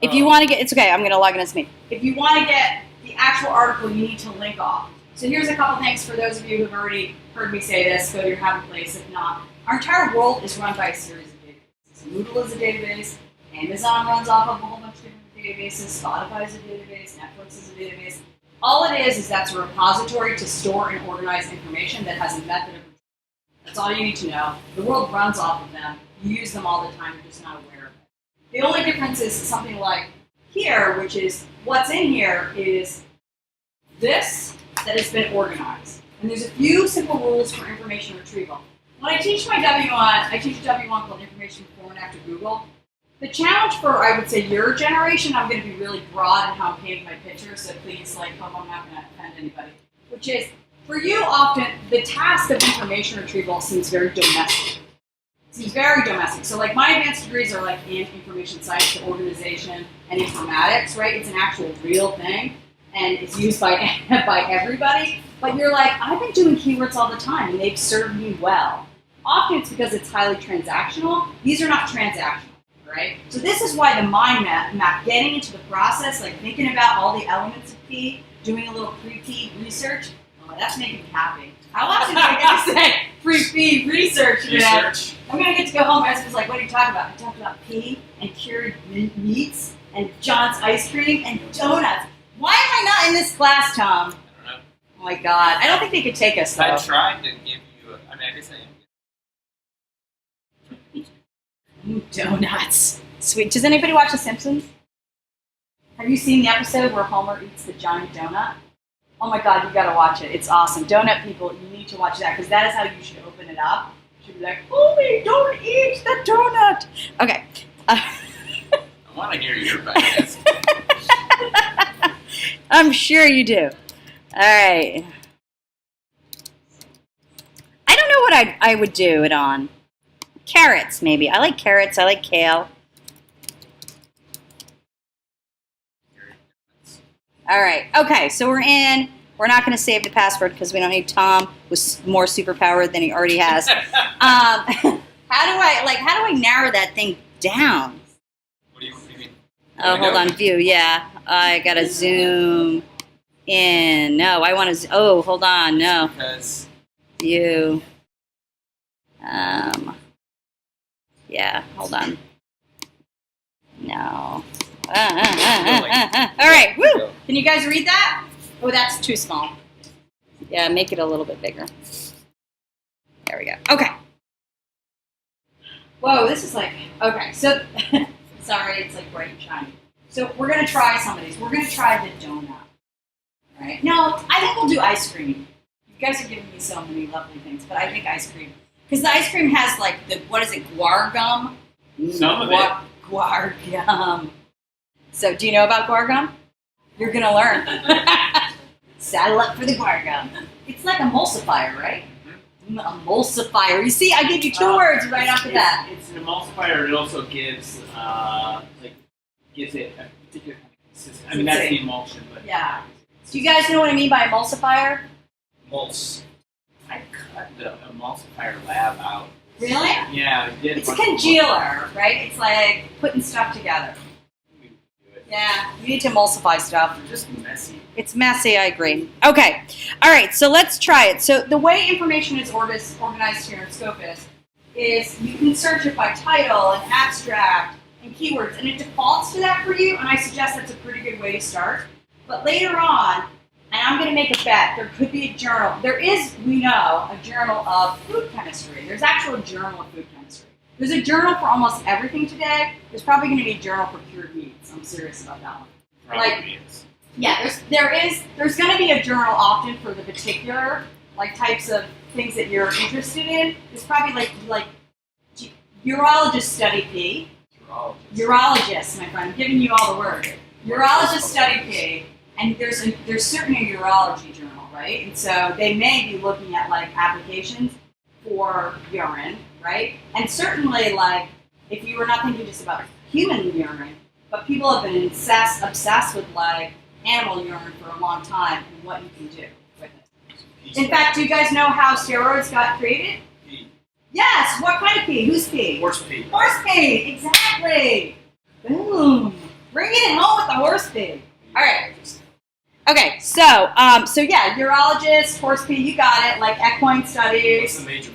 If you want to get, it's okay, I'm going to log in as me. If you want to get the actual article, you need to link off. So here's a couple things for those of you who've already heard me say this, go to your happy place. If not, our entire world is run by a series of databases. Moodle is a database, Amazon runs off of a whole bunch of different databases, Spotify is a database, Netflix is a database. All it is that's a repository to store and organize information that has a method of retrieval. That's all you need to know. The world runs off of them. You use them all the time, you're just not aware of it. The only difference is something like here, which is what's in here is this that has been organized. And there's a few simple rules for information retrieval. When I teach my W1, I teach a W1 called Information Before and After Google. The challenge for, I would say, your generation, I'm going to be really broad in how I'm painting my picture, so please, like, hope I'm not going to offend anybody, which is, for you, often, the task of information retrieval seems very domestic. Seems very domestic. So, like, my advanced degrees are, like, in information science, organization, and informatics, right? It's an actual real thing, and it's used by everybody. But you're like, I've been doing keywords all the time, and they've served me well. Often it's because it's highly transactional. These are not transactional, right? So this is why the mind map, getting into the process, like thinking about all the elements of P, doing a little pre-P research, oh, that's making me happy. How often do I get to say pre-P research? Research. I'm going to get to go home. My husband's like, what are you talking about? I talked about P and cured meats and John's ice cream and donuts. Why am I not in this class, Tom? I don't know. Oh my God. I don't think they could take us, though. I tried to give you, I guess I am. Donuts. Sweet. Does anybody watch The Simpsons? Have you seen the episode where Homer eats the giant donut? Oh my God, you gotta watch it. It's awesome. Donut people, you need to watch that because that is how you should open it up. You should be like, Homer, don't eat the donut. Okay. I want to hear your podcast. I'm sure you do. All right. I don't know what I would do it on. Carrots, maybe. I like carrots. I like kale. All right. Okay, so we're in. We're not going to save the password because we don't need Tom with more superpower than he already has. How do I narrow that thing down? What do you mean? Oh, hold on. View. Yeah. I got to zoom in. No, I want to. Oh, hold on. No. Because View. Yeah, hold on. No. All right, woo! Can you guys read that? Oh, that's too small. Yeah, make it a little bit bigger. There we go. Okay. Whoa, this is like, okay, so Sorry, it's like bright and shiny. So we're gonna try some of these. We're gonna try the donut. All right? No, I think we'll do ice cream. You guys are giving me so many lovely things, but I think ice cream. Because the ice cream has like the, what is it, guar gum? Some of it. Guar gum. So do you know about guar gum? You're gonna learn. Saddle up for the guar gum. It's like emulsifier, right? Emulsifier. You see, I gave you two words right off the bat. It's an emulsifier. It also gives gives it a particular kind of consistency. I mean, that's the emulsion, but Yeah. Do you guys know what I mean by emulsifier? Mulch. I cut the emulsifier lab out. Really? Yeah, I did. It's a congealer, right? It's like putting stuff together. Yeah, you need to emulsify stuff. They're just messy. It's messy, I agree. Okay, all right, so let's try it. So the way information is organized here in Scopus is you can search it by title and abstract and keywords, and it defaults to that for you, and I suggest that's a pretty good way to start. But later on, and I'm going to make a bet, there could be a journal. There is, we know, a journal of food chemistry. There's actually a journal of food chemistry. There's a journal for almost everything today. There's probably going to be a journal for cured meats. I'm serious about that one. Probably is. Yeah, there's going to be a journal often for the particular like types of things that you're interested in. There's probably like urologists study P. Urologists, my friend, I'm giving you all the words. Urologists study P, and there's certainly a urology journal, right? And so they may be looking at like applications for urine, right? And certainly like if you were not thinking just about human urine, but people have been obsessed with like animal urine for a long time and what you can do with it. In fact, do you guys know how steroids got created? Pee. Yes. What kind of pee? Whose pee? Horse pee. Horse pee. Exactly. Boom. Bring it home with the horse pee. All right. Okay. So yeah, urologist, horse pee. You got it. Like equine What's studies. the major?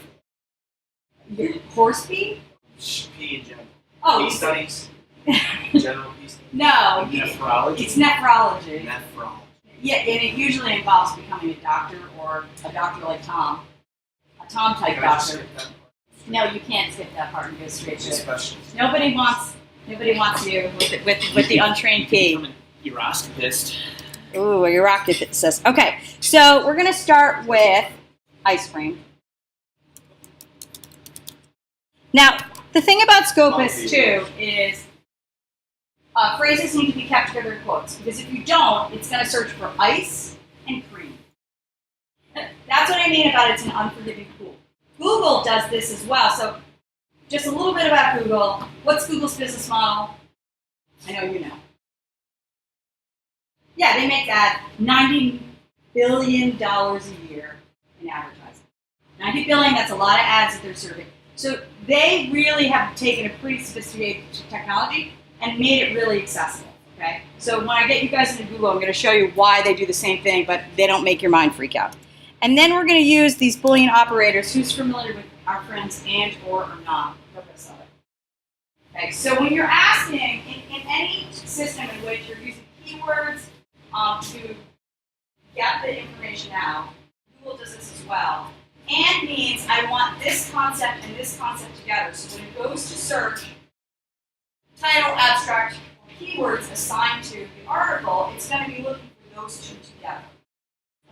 Horse pee? Pee in general. Oh. Pee studies. General pee studies. No. Nephrology. It's nephrology. Nephrology. Yeah, and it usually involves becoming a doctor or a doctor like Tom. A Tom type Can I just doctor. skip that part? No, you can't skip that part and go straight to Just it. questions. Nobody wants you with the untrained P. I'm an uroscopist. Ooh, a urologist. Okay, so we're gonna start with ice cream. Now, the thing about Scopus too is phrases need to be kept together in quotes, because if you don't, it's going to search for ice and cream. That's what I mean about it's an unforgiving tool. Google does this as well. So just a little bit about Google. What's Google's business model? I know you know. Yeah, they make that $90 billion a year in advertising. $90 billion, that's a lot of ads that they're serving. So they really have taken a pretty sophisticated technology and made it really accessible, okay? So when I get you guys into Google, I'm going to show you why they do the same thing, but they don't make your mind freak out. And then we're going to use these Boolean operators. Who's familiar with our friends and, or not, purpose of it? Okay, so when you're asking, in any system in which you're using keywords to get the information out, Google does this as well. And means I want this concept and this concept together. So when it goes to search, title, abstract, or keywords assigned to the article, it's going to be looking for those two together.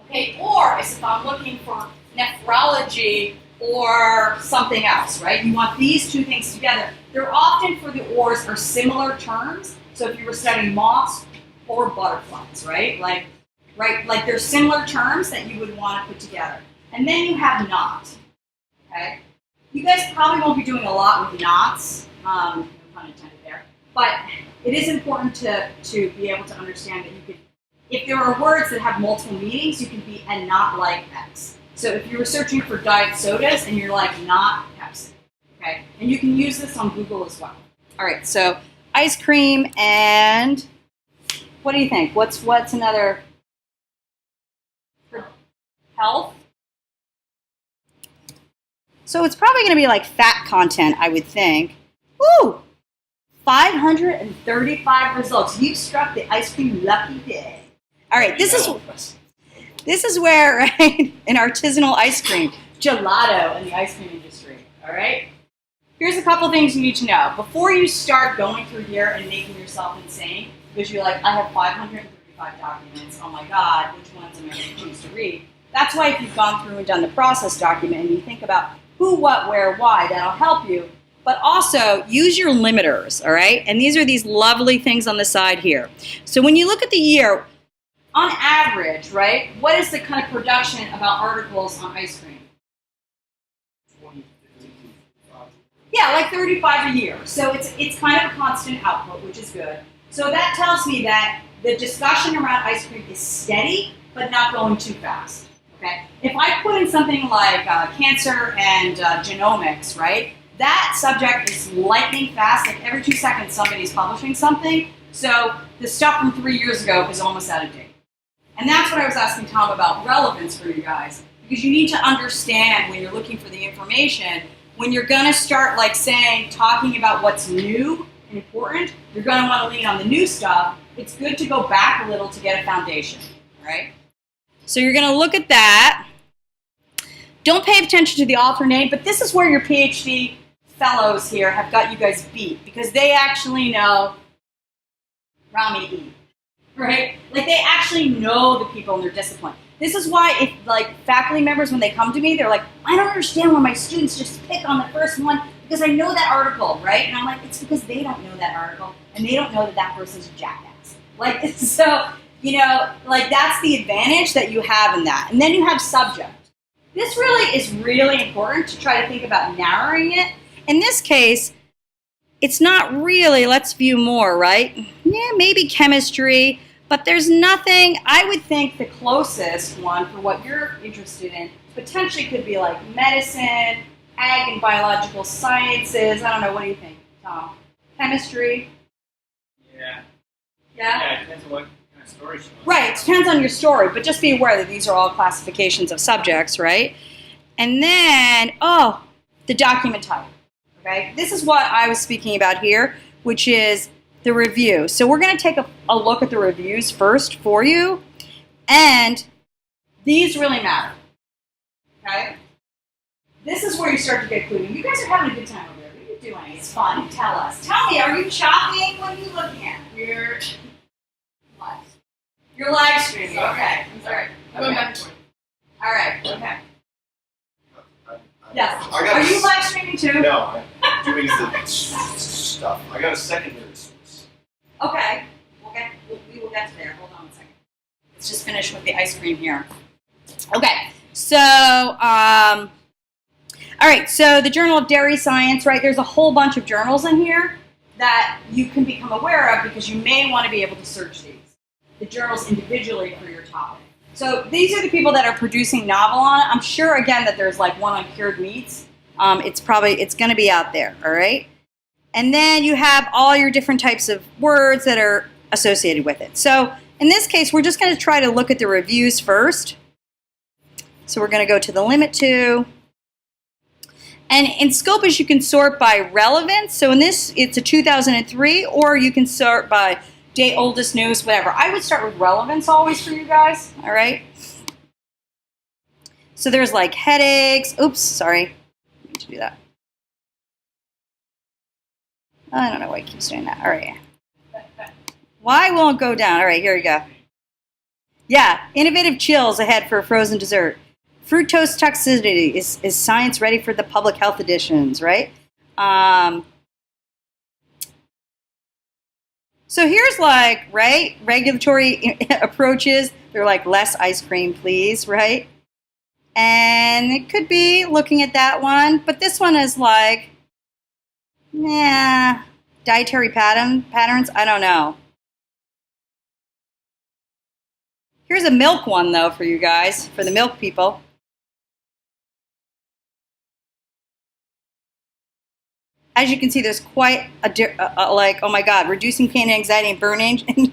Okay, or if I'm looking for nephrology or something else, right? You want these two things together. They're often for the ors are similar terms. So if you were studying moths or butterflies, right? Like they're similar terms that you would want to put together. And then you have not, okay? You guys probably won't be doing a lot with nots, no pun intended there, but it is important to be able to understand that you could, if there are words that have multiple meanings, you can be and not like X. So if you were searching for diet sodas and you're like not Pepsi, okay? And you can use this on Google as well. All right, so ice cream and what do you think? What's another? Health? So it's probably going to be like fat content, I would think. Woo! 535 results. You struck the ice cream lucky day. All right, this is where, right, an artisanal ice cream, gelato in the ice cream industry, all right? Here's a couple things you need to know. Before you start going through here and making yourself insane, because you're like, I have 535 documents, oh my God, which ones am I going to choose to read? That's why if you've gone through and done the process document and you think about who, what, where, why, that'll help you. But also, use your limiters, all right? And these are these lovely things on the side here. So when you look at the year, on average, right, what is the kind of production about articles on ice cream? 20, 50, Yeah, like 35 a year. So it's kind of a constant output, which is good. So that tells me that the discussion around ice cream is steady, but not going too fast. Okay. If I put in something like cancer and genomics, right, that subject is lightning fast. Like every 2 seconds, somebody's publishing something. So the stuff from 3 years ago is almost out of date. And that's what I was asking Tom about relevance for you guys, because you need to understand when you're looking for the information. When you're going to start like saying, talking about what's new and important, you're going to want to lean on the new stuff. It's good to go back a little to get a foundation, right? So you're going to look at that. Don't pay attention to the author name, but this is where your PhD fellows here have got you guys beat, because they actually know Rami E, right? Like they actually know the people in their discipline. This is why if like faculty members, when they come to me, they're like, I don't understand why my students just pick on the first one because I know that article, right? And I'm like, it's because they don't know that article and they don't know that that person's a jackass. Like, so, you know, like that's the advantage that you have in that. And then you have subject. This really is really important to try to think about narrowing it. In this case, it's not really, let's view more, right? Yeah, maybe chemistry. But there's nothing, I would think the closest one for what you're interested in potentially could be like medicine, ag and biological sciences. I don't know, what do you think, Tom? Chemistry? Yeah. Yeah? Yeah, it depends on what kind of story she wants. Right, it depends on your story, but just be aware that these are all classifications of subjects, right? And then, the document type, okay? This is what I was speaking about here, which is the review. So we're going to take a look at the reviews first for you, and these really matter, okay? This is where you start to get clued. You guys are having a good time over there. What are you doing? It's fun. Tell us. Tell me, are you shopping? What are you looking at? We're What? You're live streaming. Okay. I'm sorry. going Okay. back and forth. All right. Okay. Yes. I got Are a you s- live streaming too? No, I'm doing the stuff. I got a secondary source. Okay. We will get to there. Hold on a second. Let's just finish with the ice cream here. Okay. So, all right. So the Journal of Dairy Science, right? There's a whole bunch of journals in here that you can become aware of because you may want to be able to search these. The journals individually for your topic. So these are the people that are producing novel on it. I'm sure, again, that there's like one on cured meats. It's going to be out there, all right? And then you have all your different types of words that are associated with it. So in this case, we're just going to try to look at the reviews first. So we're going to go to the limit to. And in Scopus, you can sort by relevance. So in this, it's a 2003, or you can sort by date, oldest, newest, whatever. I would start with relevance always for you guys, all right? So there's like headaches. Oops, sorry. I need to do that. I don't know why it keeps doing that. All right. Why won't it go down? All right, here we go. Yeah, innovative chills ahead for a frozen dessert. Fructose toxicity. Is science ready for the public health editions, right? So here's like, right, regulatory approaches. They're like, less ice cream, please, right? And it could be looking at that one. But this one is like, nah, dietary patterns, I don't know. Here's a milk one, though, for you guys, for the milk people. As you can see, there's quite a like, oh my God, reducing pain and anxiety and burning in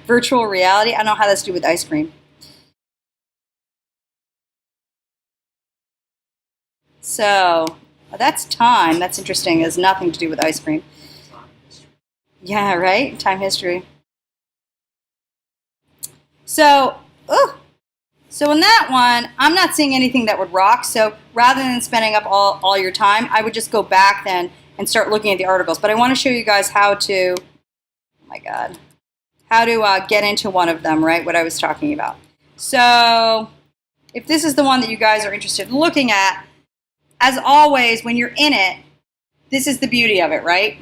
virtual reality. I don't know how that's to do with ice cream. So that's time. That's interesting. It has nothing to do with ice cream. Yeah, right? Time history. So, So in that one, I'm not seeing anything that would rock. So rather than spending up all your time, I would just go back then and start looking at the articles. But I want to show you guys how to, oh my God, how to get into one of them, right? What I was talking about. So if this is the one that you guys are interested in looking at, as always, when you're in it, this is the beauty of it, right?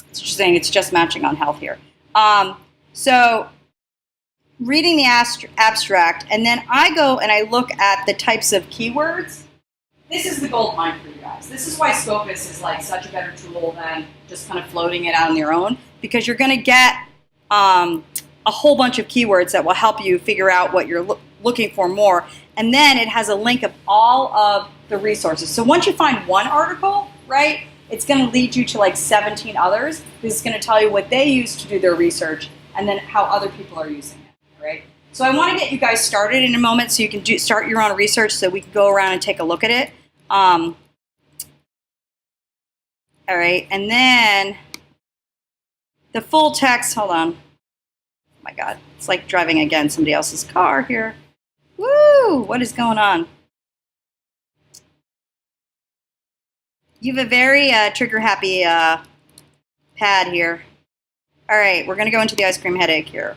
It's just saying it's just matching on health here. So reading the abstract, and then I go and I look at the types of keywords. This is the gold mine for you guys. This is why Scopus is like such a better tool than just kind of floating it out on your own, because you're going to get a whole bunch of keywords that will help you figure out what you're looking for more. And then it has a link of all of the resources. So once you find one article, right, it's going to lead you to like 17 others, because it's going to tell you what they use to do their research and then how other people are using it. Right? So I want to get you guys started in a moment so you can start your own research so we can go around and take a look at it. All right, and then the full text, hold on. Oh my God, it's like driving again somebody else's car here. Woo, what is going on? You have a very trigger-happy pad here. All right, we're going to go into the ice cream headache here.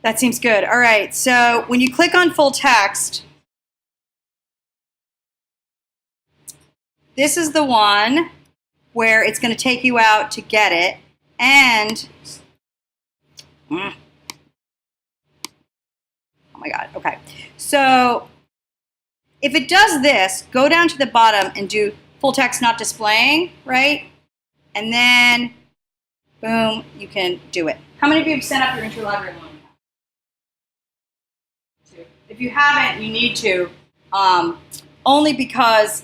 That seems good. All right, so when you click on full text, this is the one where it's going to take you out to get it. And, oh my God, okay. So if it does this, go down to the bottom and do full text not displaying, right? And then, boom, you can do it. How many of you have sent up your interlibrary loan? If you haven't, you need to, only because,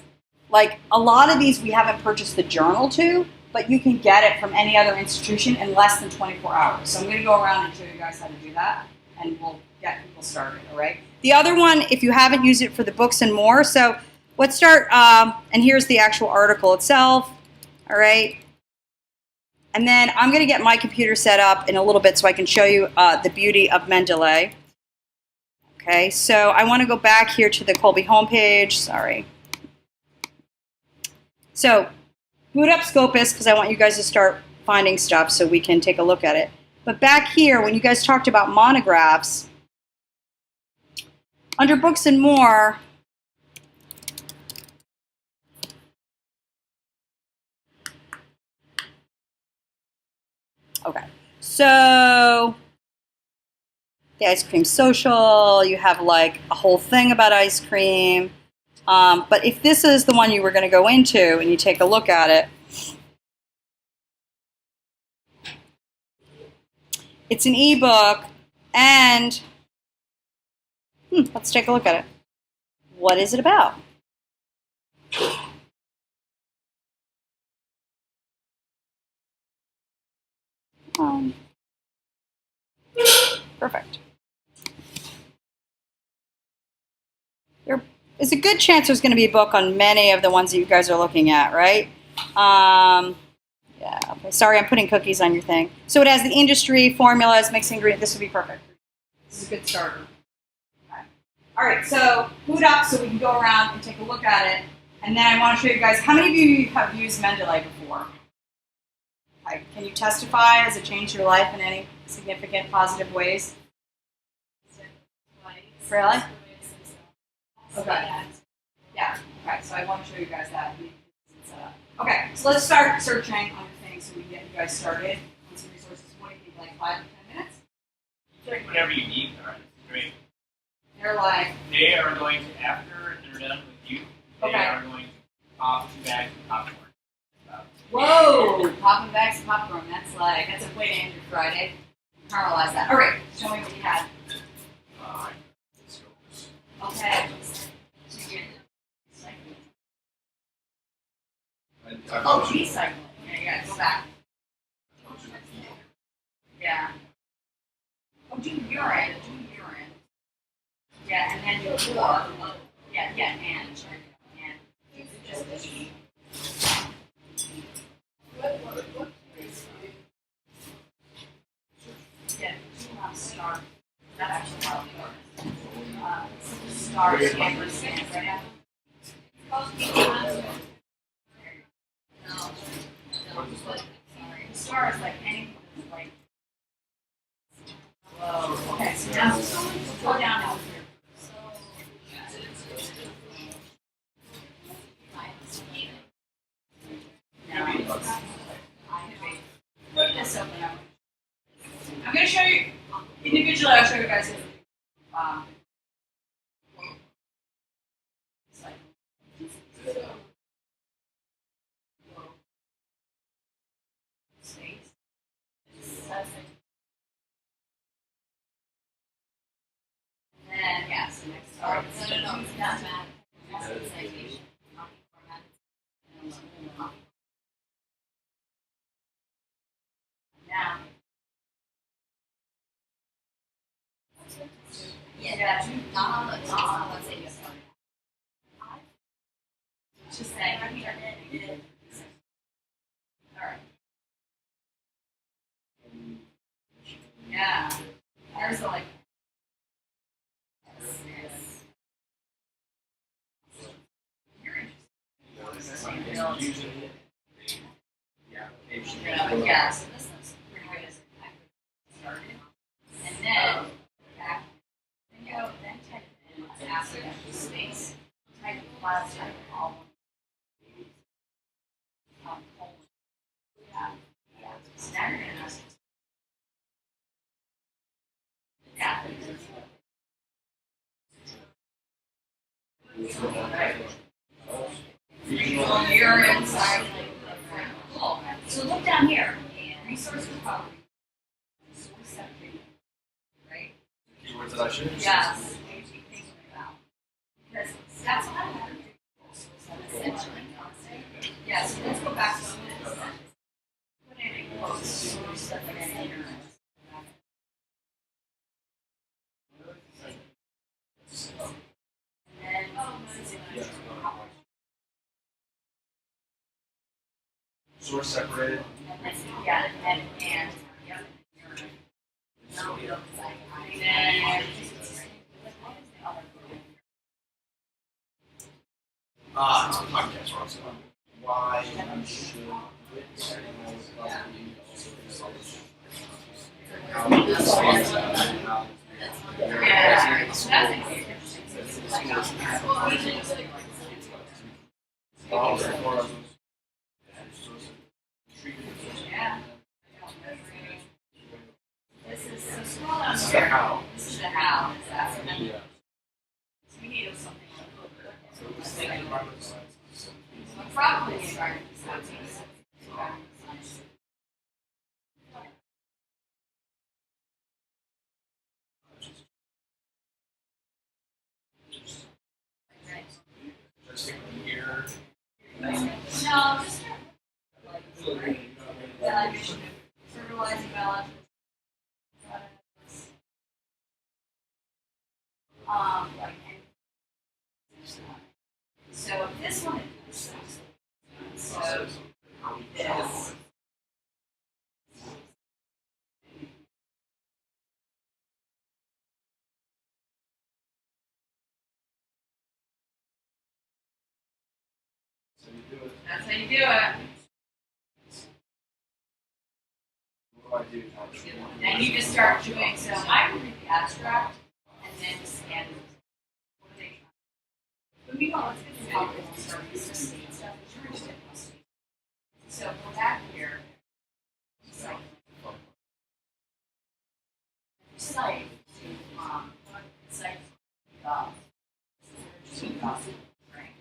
like, a lot of these we haven't purchased the journal to, but you can get it from any other institution in less than 24 hours. So I'm going to go around and show you guys how to do that, and we'll get people started, all right? The other one, if you haven't used it for the books and more, so let's start, and here's the actual article itself, all right? And then I'm going to get my computer set up in a little bit so I can show you the beauty of Mendeley. Okay, so I want to go back here to the Colby homepage. Sorry. So boot up Scopus because I want you guys to start finding stuff so we can take a look at it. But back here, when you guys talked about monographs, under books and more, okay, so the ice cream social, you have like a whole thing about ice cream. But if this is the one you were going to go into and you take a look at it, it's an ebook and let's take a look at it. What is it about? Perfect. There is a good chance there's going to be a book on many of the ones that you guys are looking at, right? Yeah. Okay. Sorry, I'm putting cookies on your thing. So it has the industry, formulas, mixing ingredients. This would be perfect. This is a good starter. Okay. All right. So boot up so we can go around and take a look at it. And then I want to show you guys, how many of you have used Mendeley before? Okay. Can you testify? Has it changed your life in any significant positive ways? Really? Okay. Yeah. Okay. So I want to show you guys that. Okay. So let's start searching on your thing so we can get you guys started on some resources. What do you think? Like 5 to 10 minutes? Check whatever you need, all right? Great. They're like. They are going to, after they're done with you, they are going to pop 2 bags of popcorn. Whoa! Popping bags of popcorn. That's a way to end your Friday. Caramelize that. All right. Show me what you had. Okay. Oh, recycling. Yeah, you gotta go back. Yeah. Oh, do urine. Yeah, and then do four. Yeah, and. Just the yeah, do not start. That actually helped. Stars and percent right now. Star is like anything that's like. Whoa. Okay, so now go down out here. Put this open up. I'm going to show you individually. I'll show you guys. It's like, space. And then, yeah, so next. No, it's not math. That's the citation. Now. Yeah, not on the let's say you start. Just say, I'm here. Alright. Yeah. There's a like. Yes. You're interested. Yeah, so this looks pretty good as it started. And then back, then go, then type in after space, type class, type column. Colon. Yeah. So now you're going to ask. Yeah. You're inside. Cool. So look down here. Resource recovery. Right? Keywords that I should use? Yes. Because that's what I want to do. Essentially. Yeah, so let's go back to this. Put in a quote source that they're going to enter. And then, Source separated. yeah, and yep. Podcast wrong. So why should This is so scroll down This is the here. how. This is the how. Exactly. Yeah. So we need something so probably the environment science. Just here. No, just evaluation of fertilizing biology. Like, so this one is so this. So you do it. That's how you do it. What do I do? Then you just start doing, so I would read the abstract and then just scan it. What are they trying? But meanwhile, let's get some help with stuff. You're interested in custody. So go back here. Site. Site to, site, right?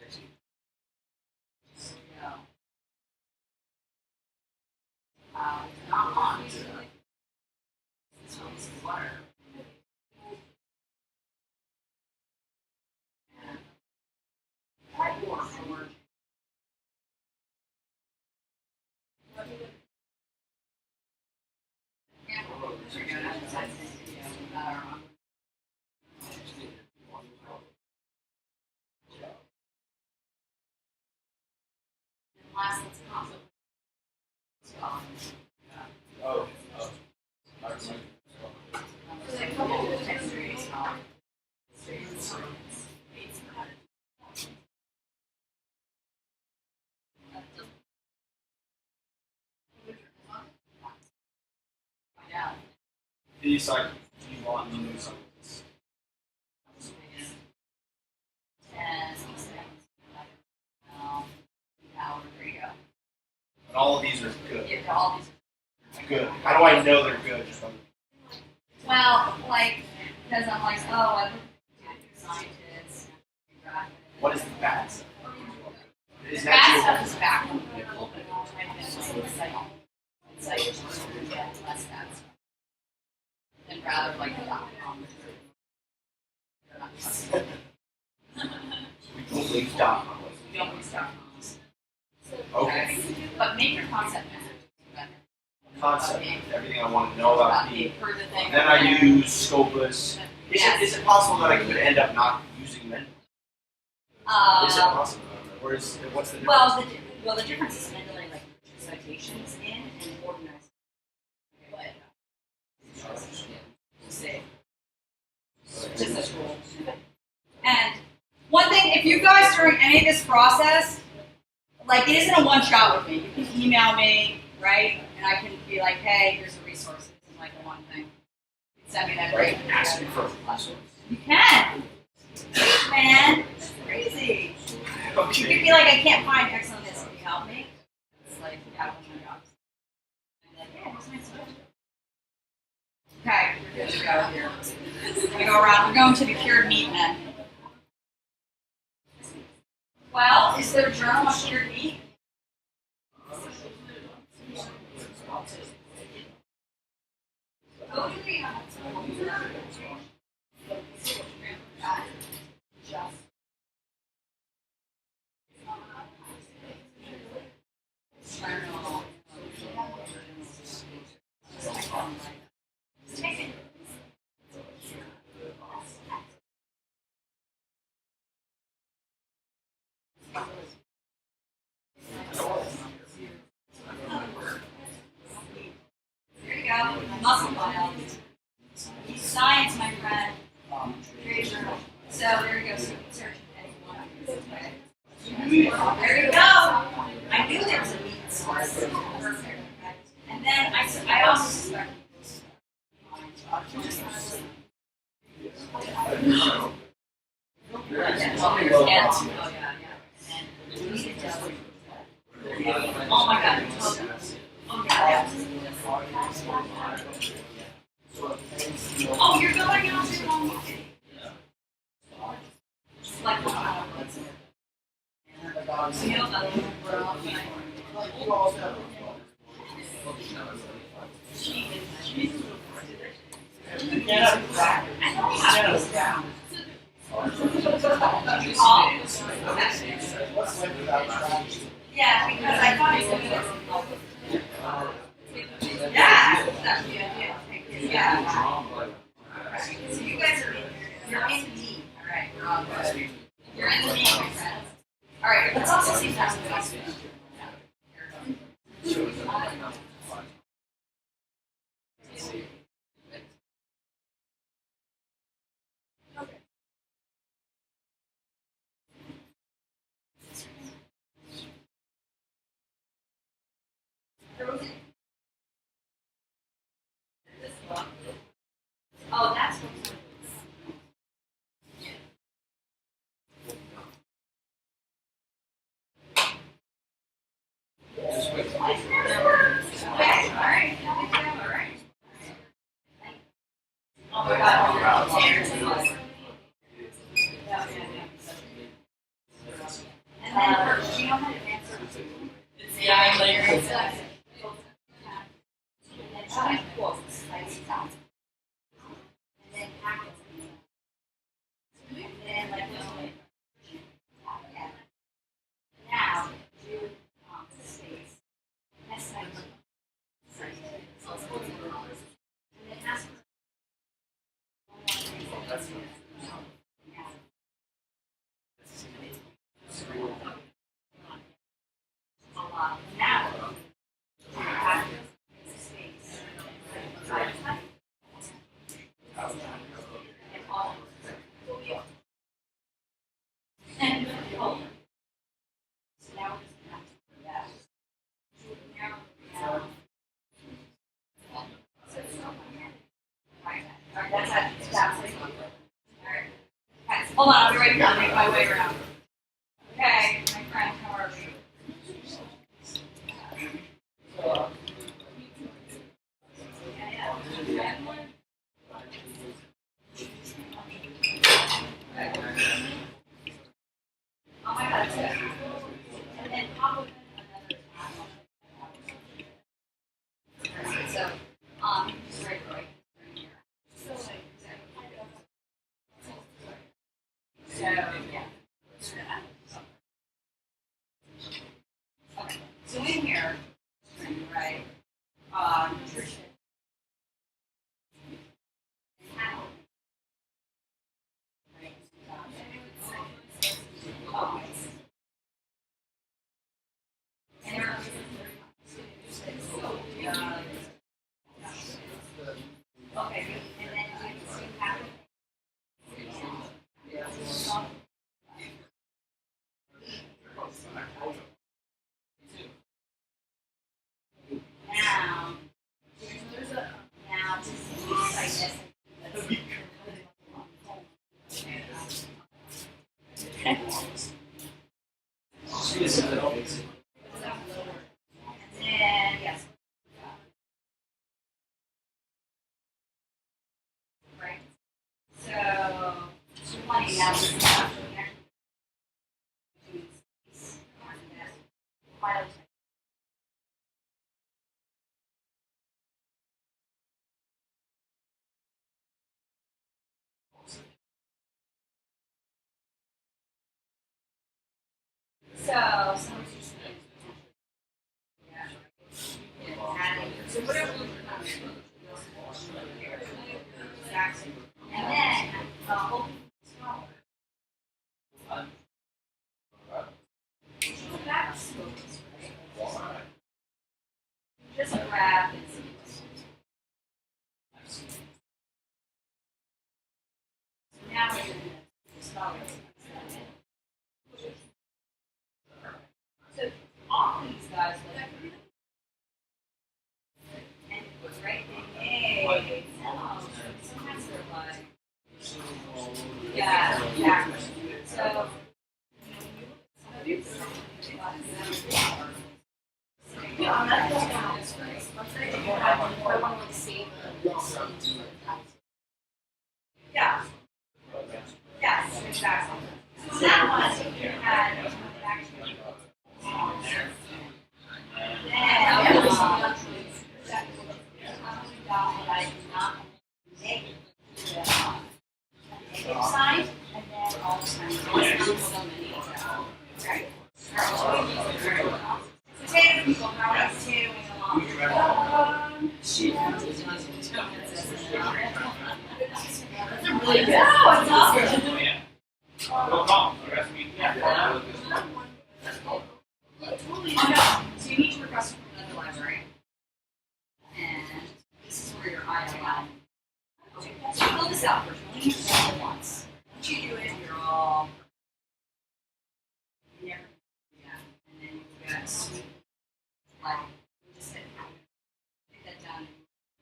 So we go. Not on. This one's water. Quite warm for work. Yeah, there we go. That's this video about our own. And last, let's conflict. Oh. So they come up with textures, These like you want to use some of this. 10, power, there you go. But all of these are good. Yeah, all these. Good. How do I know they're good? Just from Well, like, because I'm like, oh, I look at scientists. what is the bad stuff? Is Bad that stuff is back. A little bit of time it's like less bad stuff. And rather like the .com. we don't leave dot com. You don't use .coms. Okay. But make your concept better. Concept. Everything I want to know about the P. further thing. Then I use Scopus. Is it possible that I could end up not using Mendeley? Is it possible? Or is what's the difference? Well, the difference is Mendeley like citations in and organized. But just a tool. And one thing, if you guys during any of this process, like it isn't a one shot with me. You can email me, right? And I can be like, hey, here's the resources and like the one thing. Send me that Right. great. Ask me for a resource. You can. Man, that's crazy. You Okay. could be like, I can't find X on this. Can you help me? It's like, yeah, oh my God. I'm like, yeah, that's my suggestion. Okay, we're good to go here. We're gonna go around. We're going to the cured meat men. Well, is there a journal on cured meat? Go to the There you go, muscle biology. Science, my friend. Very journal. So there you go, search. There you go. I knew there was a meat source. Perfect. And then I also suspect. Oh my God. Oh yeah. Oh, you're going out to home. Like yeah, because I thought it was yeah, that's the idea. Yeah. So you guys are you're in the meat. All right, we're all good. You're in the meat, my friends. All right, let's also see if that's the best. Oh, that's what Hold on, I'll be right back. I'll make my way around. Okay, my friend, how are we? Oh my God, it's good. And then probably another so, just right here. So, yeah. Okay, so in here, right, nutrition. Okay, and then do you have now, now just use like this. And then, yes. Right? So, 20 now. So, someone's just so whatever exactly. And then open just grab this. So now we're going to start. So all these guys look and it was right there. Hey, sometimes they're like, yeah, exactly. So, yeah, that's yeah. Yes, exactly. So that one you had actually. Sign and then all signs. Okay. Potato people, how are you along? Shoot. That's a really good. Oh, it's awesome. Well, call. The rest of you. Yeah. Totally. Oh, no. So you need to request from another library. And this is where your IOI. Okay, so fill this out first. You only need to do it once. Once you do it, you're all. Yeah. And then you've got sweet. Like, you just hit that down and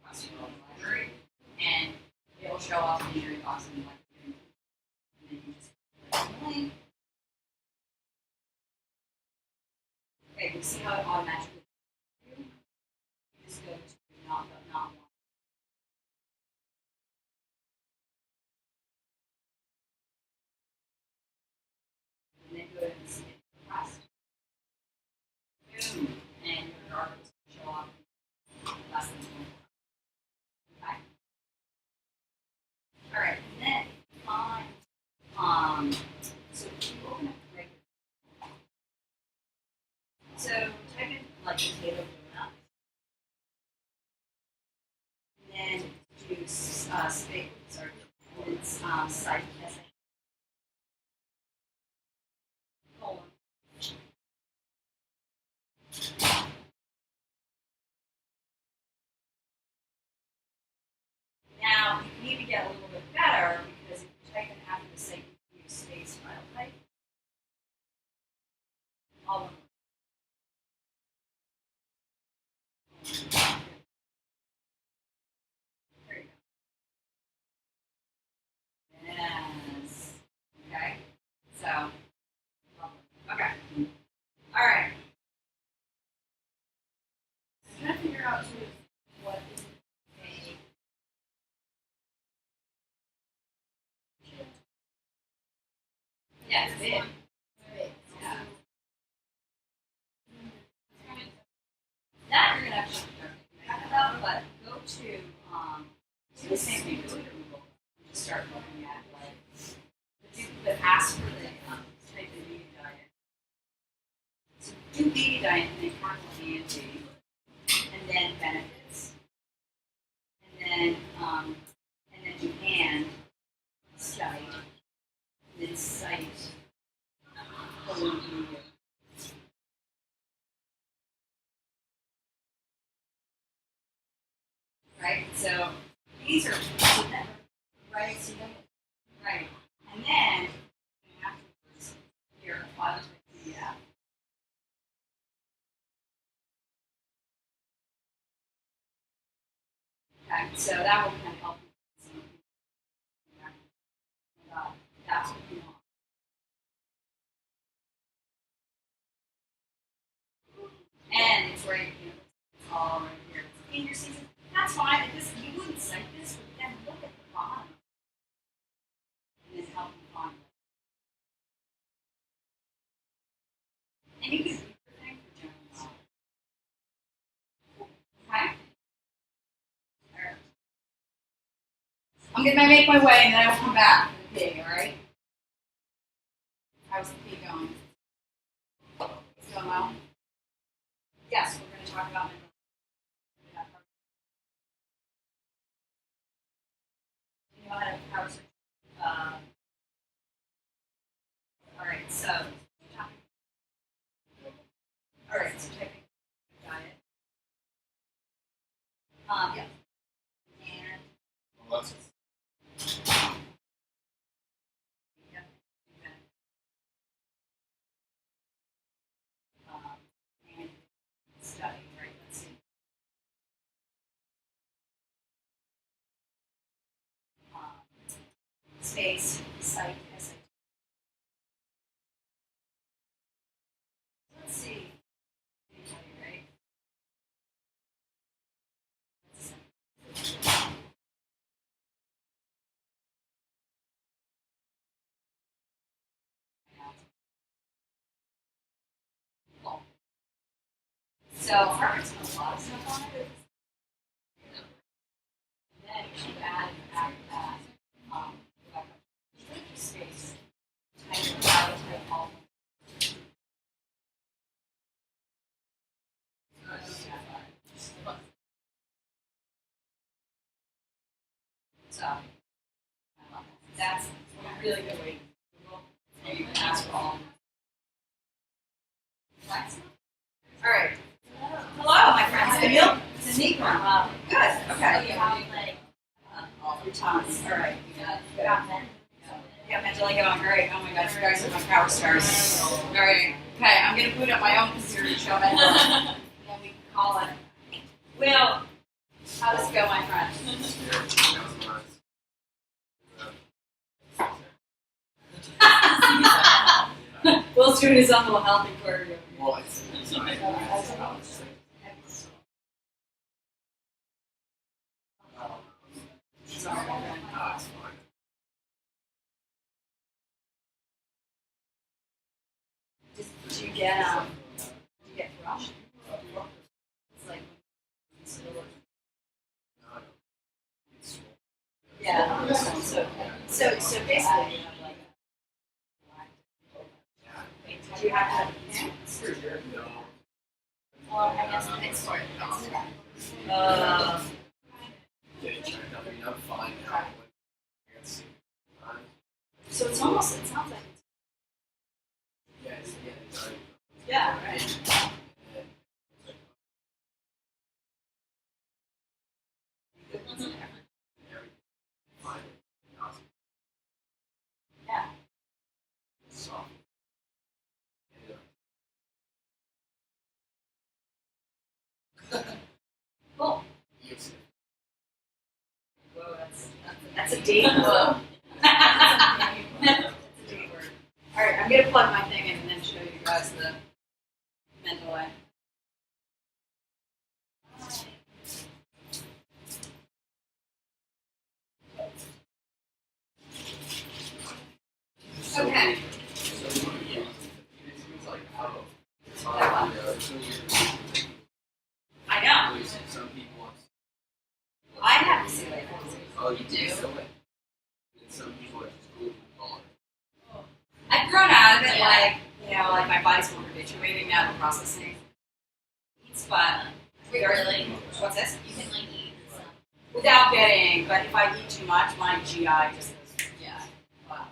request from another library. And it will show up in your inbox and like. And then you just click the link. Okay, you see how it automatically you just go to not one. And then go ahead and submit the request. Boom. And your articles will show up in less than 24 hours. Okay? Alright, and then so you open up the regular. So type in like potato donut. And then do space, sorry, and then site essay. Colon. Now, you need to get a little bit better because if you type in after the site, you use space file type. All of them. There you go. Yes. Okay. Yeah, it's big. Yeah. That you're gonna have to talk about, but go to do the same thing. Go to Google and just start looking at but ask for the type of eating diet. So do eating diet and then capital E and G, and then benefits, and then do and study, and then cite. Right? So these are right, so you right. And then afterwards you're applying to PDF. Okay, so that will kind of help you. That's what you want. And it's right, it's all right here. In your season, that's fine. This you wouldn't cite this, but then look at the bottom and then help you find it. And you can do your thing for general knowledge. Okay? All right. I'm gonna make my way and then I will come back for the pig, alright? How's the pig going? It's going well? Yes, we're gonna talk about Mendeley. You know how to power switch. Alright, so alright, so typing diet. Yeah. And Well, that's yeah. And study, right? Let's see. Space, site, SIT. Let's see. Right? So Harvard's got a lot of stuff on it. And then you add after that, space. Type all. So I love that. That's a really good way to Google. And you can ask for all. All right. Hello, my friends. Emil, it's a neat one. Good. Okay. All your times. All right. Yeah, Mendeley going great. Oh my gosh, you guys are my power stars. All right. Okay, I'm going to boot up my own computer to show Mendeley. And then we can call it. Will, how does it go, my friend? Will's doing his own little health inquiry. Well, it's Did you get rushed? It's like yeah. So basically you have like do you have to well, I guess it's sort of getting checked out. I mean, I'm fine now. so it sounds like it's Yes, yeah, right. Yeah. Cool. Whoa, that's a date word. That's a date word. All right, I'm gonna plug my thing in and then show you guys the Mendeley. Okay. of it like, like my body's more habituating now to processing. But Really? what's this? You can like eat some. Without getting, but if I eat too much, my GI just goes, Yeah. wow.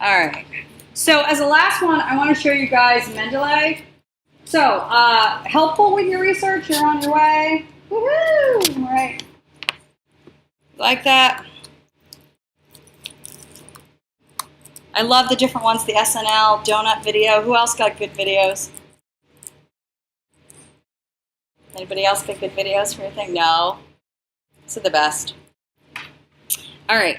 All right. So as a last one, I want to show you guys Mendeley. So helpful with your research. You're on your way. Woohoo! All right. Like that. I love the different ones, the SNL, donut video. Who else got good videos? Anybody else get good videos for your thing? No. These are the best. All right.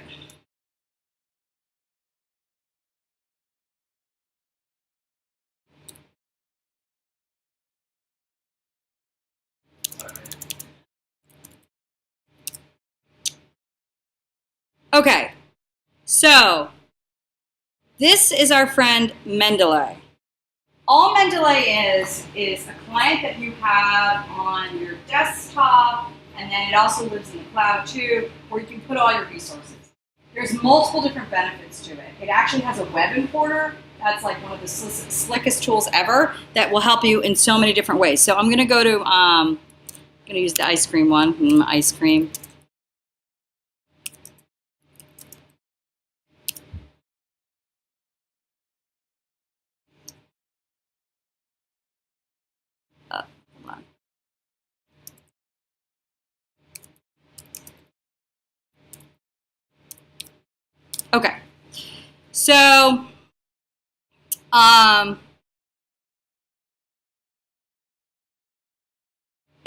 Okay. So, this is our friend Mendeley. All Mendeley is a client that you have on your desktop, and then it also lives in the cloud too, where you can put all your resources. There's multiple different benefits to it. It actually has a web importer. That's like one of the slickest tools ever that will help you in so many different ways. So I'm going to go to, I'm going to use the ice cream one. Ice cream. Hold on. Okay. So,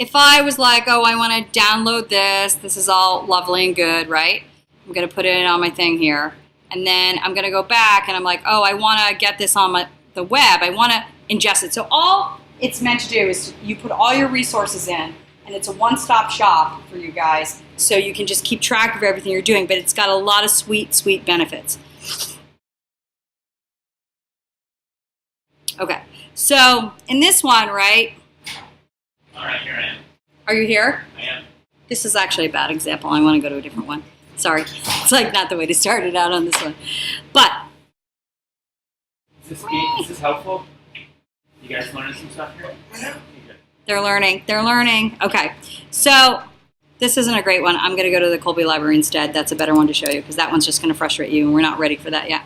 if I was like, oh, I want to download this, this is all lovely and good, right? I'm going to put it on my thing here. And then I'm going to go back and I'm like, oh, I want to get this on the web. I want to ingest it. So all it's meant to do is you put all your resources in, and it's a one-stop shop for you guys. So you can just keep track of everything you're doing, but it's got a lot of sweet, sweet benefits. Okay, so in this one, right? All right, here I am. Are you here? I am. This is actually a bad example. I want to go to a different one. Sorry. It's like not the way to start it out on this one. But Is this helpful? You guys learning some stuff here? Okay, good. they're learning. They're learning. Okay, so this isn't a great one. I'm going to go to the Colby Library instead. That's a better one to show you because that one's just going to frustrate you, and we're not ready for that yet.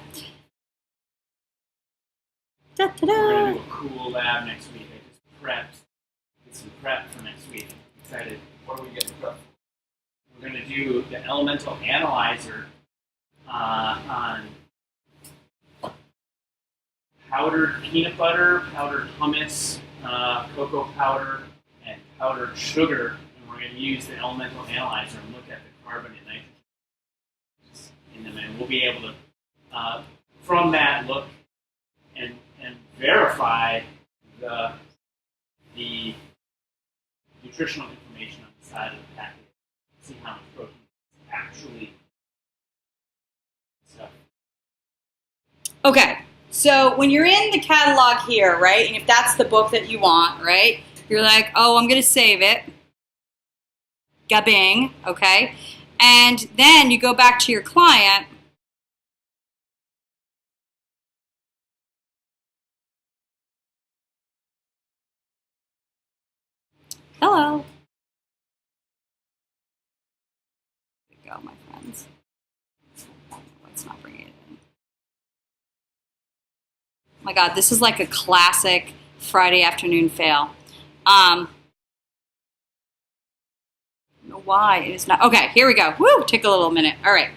We're going to do a cool lab next week. I just did some prep for next week. I'm excited. What are we getting prep? We're going to do the elemental analyzer on powdered peanut butter, powdered hummus, cocoa powder, and powdered sugar. And we're going to use the elemental analyzer and look at the carbon and nitrogen in them. And we'll be able to, from that, look and verify the nutritional information on the side of the package. See how much protein is actually stuff. Okay, so when you're in the catalog here, right, and if that's the book that you want, right, you're like, oh, I'm going to save it. Gabing, okay? And then you go back to your client. Hello. There you go, my friends. Let's not bring it in. Oh my God, this is like a classic Friday afternoon fail. I don't know why it is not. Okay, here we go. Woo, took a little minute. All right.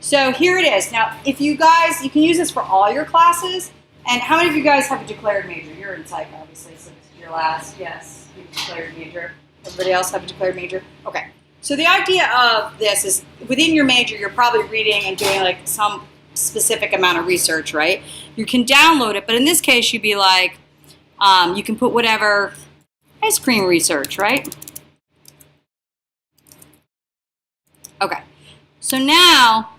So here it is. Now, if you guys, you can use this for all your classes. And how many of you guys have a declared major? You're in psych, obviously, so this is your last. Yes. Declared major. Everybody else have a declared major? Okay. So the idea of this is within your major, you're probably reading and doing like some specific amount of research, right? You can download it, but in this case, you'd be like, you can put whatever ice cream research, right? Okay. So now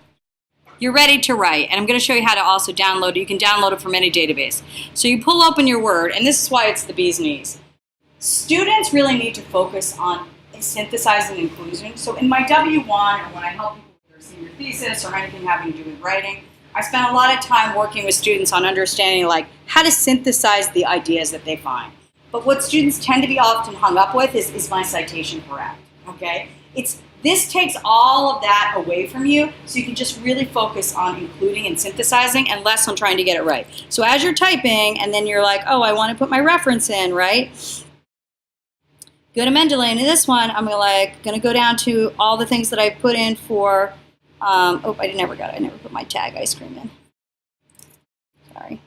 you're ready to write, and I'm going to show you how to also download it. You can download it from any database. So you pull open your Word, and this is why it's the bee's knees. Students really need to focus on synthesizing inclusion. So in my W1, or when I help people with their senior thesis or anything having to do with writing, I spent a lot of time working with students on understanding like how to synthesize the ideas that they find. But what students tend to be often hung up with is my citation correct, okay? This takes all of that away from you, so you can just really focus on including and synthesizing and less on trying to get it right. So as you're typing, and then you're like, oh, I want to put my reference in, right? Go to Mendeley, and in this one, I'm gonna go down to all the things that I put in for, oh, I never put my tag ice cream in. Sorry.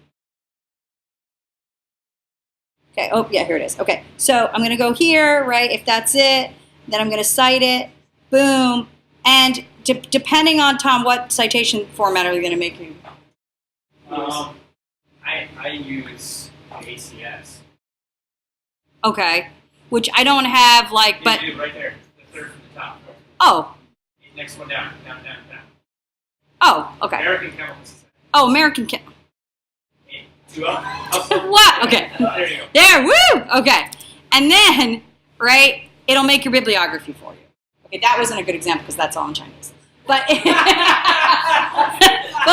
Okay, oh, yeah, here it is. Okay, so I'm gonna go here, right, if that's it, then I'm gonna cite it. Boom. And depending on, Tom, what citation format are you going to make you? I use ACS. Okay. Which I don't have, like, but... You do right there. The third from the top. Oh. Next one down. Oh, okay. American Chemical Society. Oh, American Chemical. What? Okay. There you go. There, woo! Okay. And then, right, it'll make your bibliography for you. Okay, that wasn't a good example because that's all in Chinese. But, but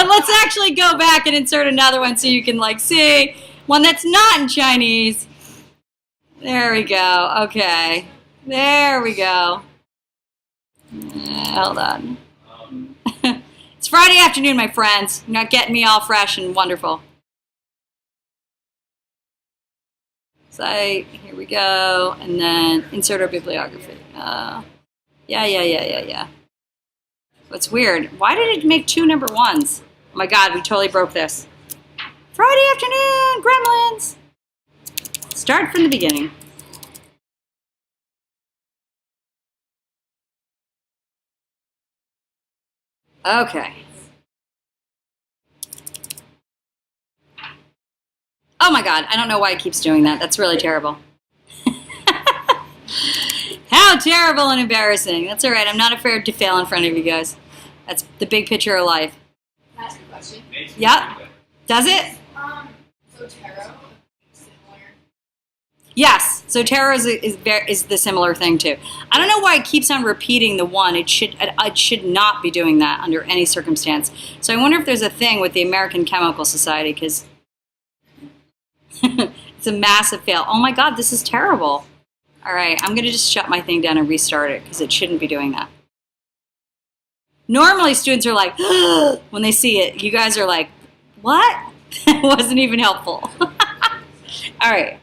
let's actually go back and insert another one so you can like see one that's not in Chinese. There we go. Okay. There we go. Hold on. It's Friday afternoon, my friends. You're not getting me all fresh and wonderful. Site, here we go. And then insert our bibliography. Yeah. What's weird? Why did it make 2 number 1s? Oh my God, we totally broke this. Friday afternoon, gremlins. Start from the beginning. Okay. Oh my God, I don't know why it keeps doing that. That's really terrible. How terrible and embarrassing. That's all right. I'm not afraid to fail in front of you guys. That's the big picture of life. Can I ask a question? Yep. Does it? Zotero, similar. Yes. Zotero is the similar thing too. I don't know why it keeps on repeating the one. It should not be doing that under any circumstance. So I wonder if there's a thing with the American Chemical Society because it's a massive fail. Oh my God, this is terrible. All right, I'm going to just shut my thing down and restart it because it shouldn't be doing that. Normally, students are like, when they see it. You guys are like, what? It wasn't even helpful. All right.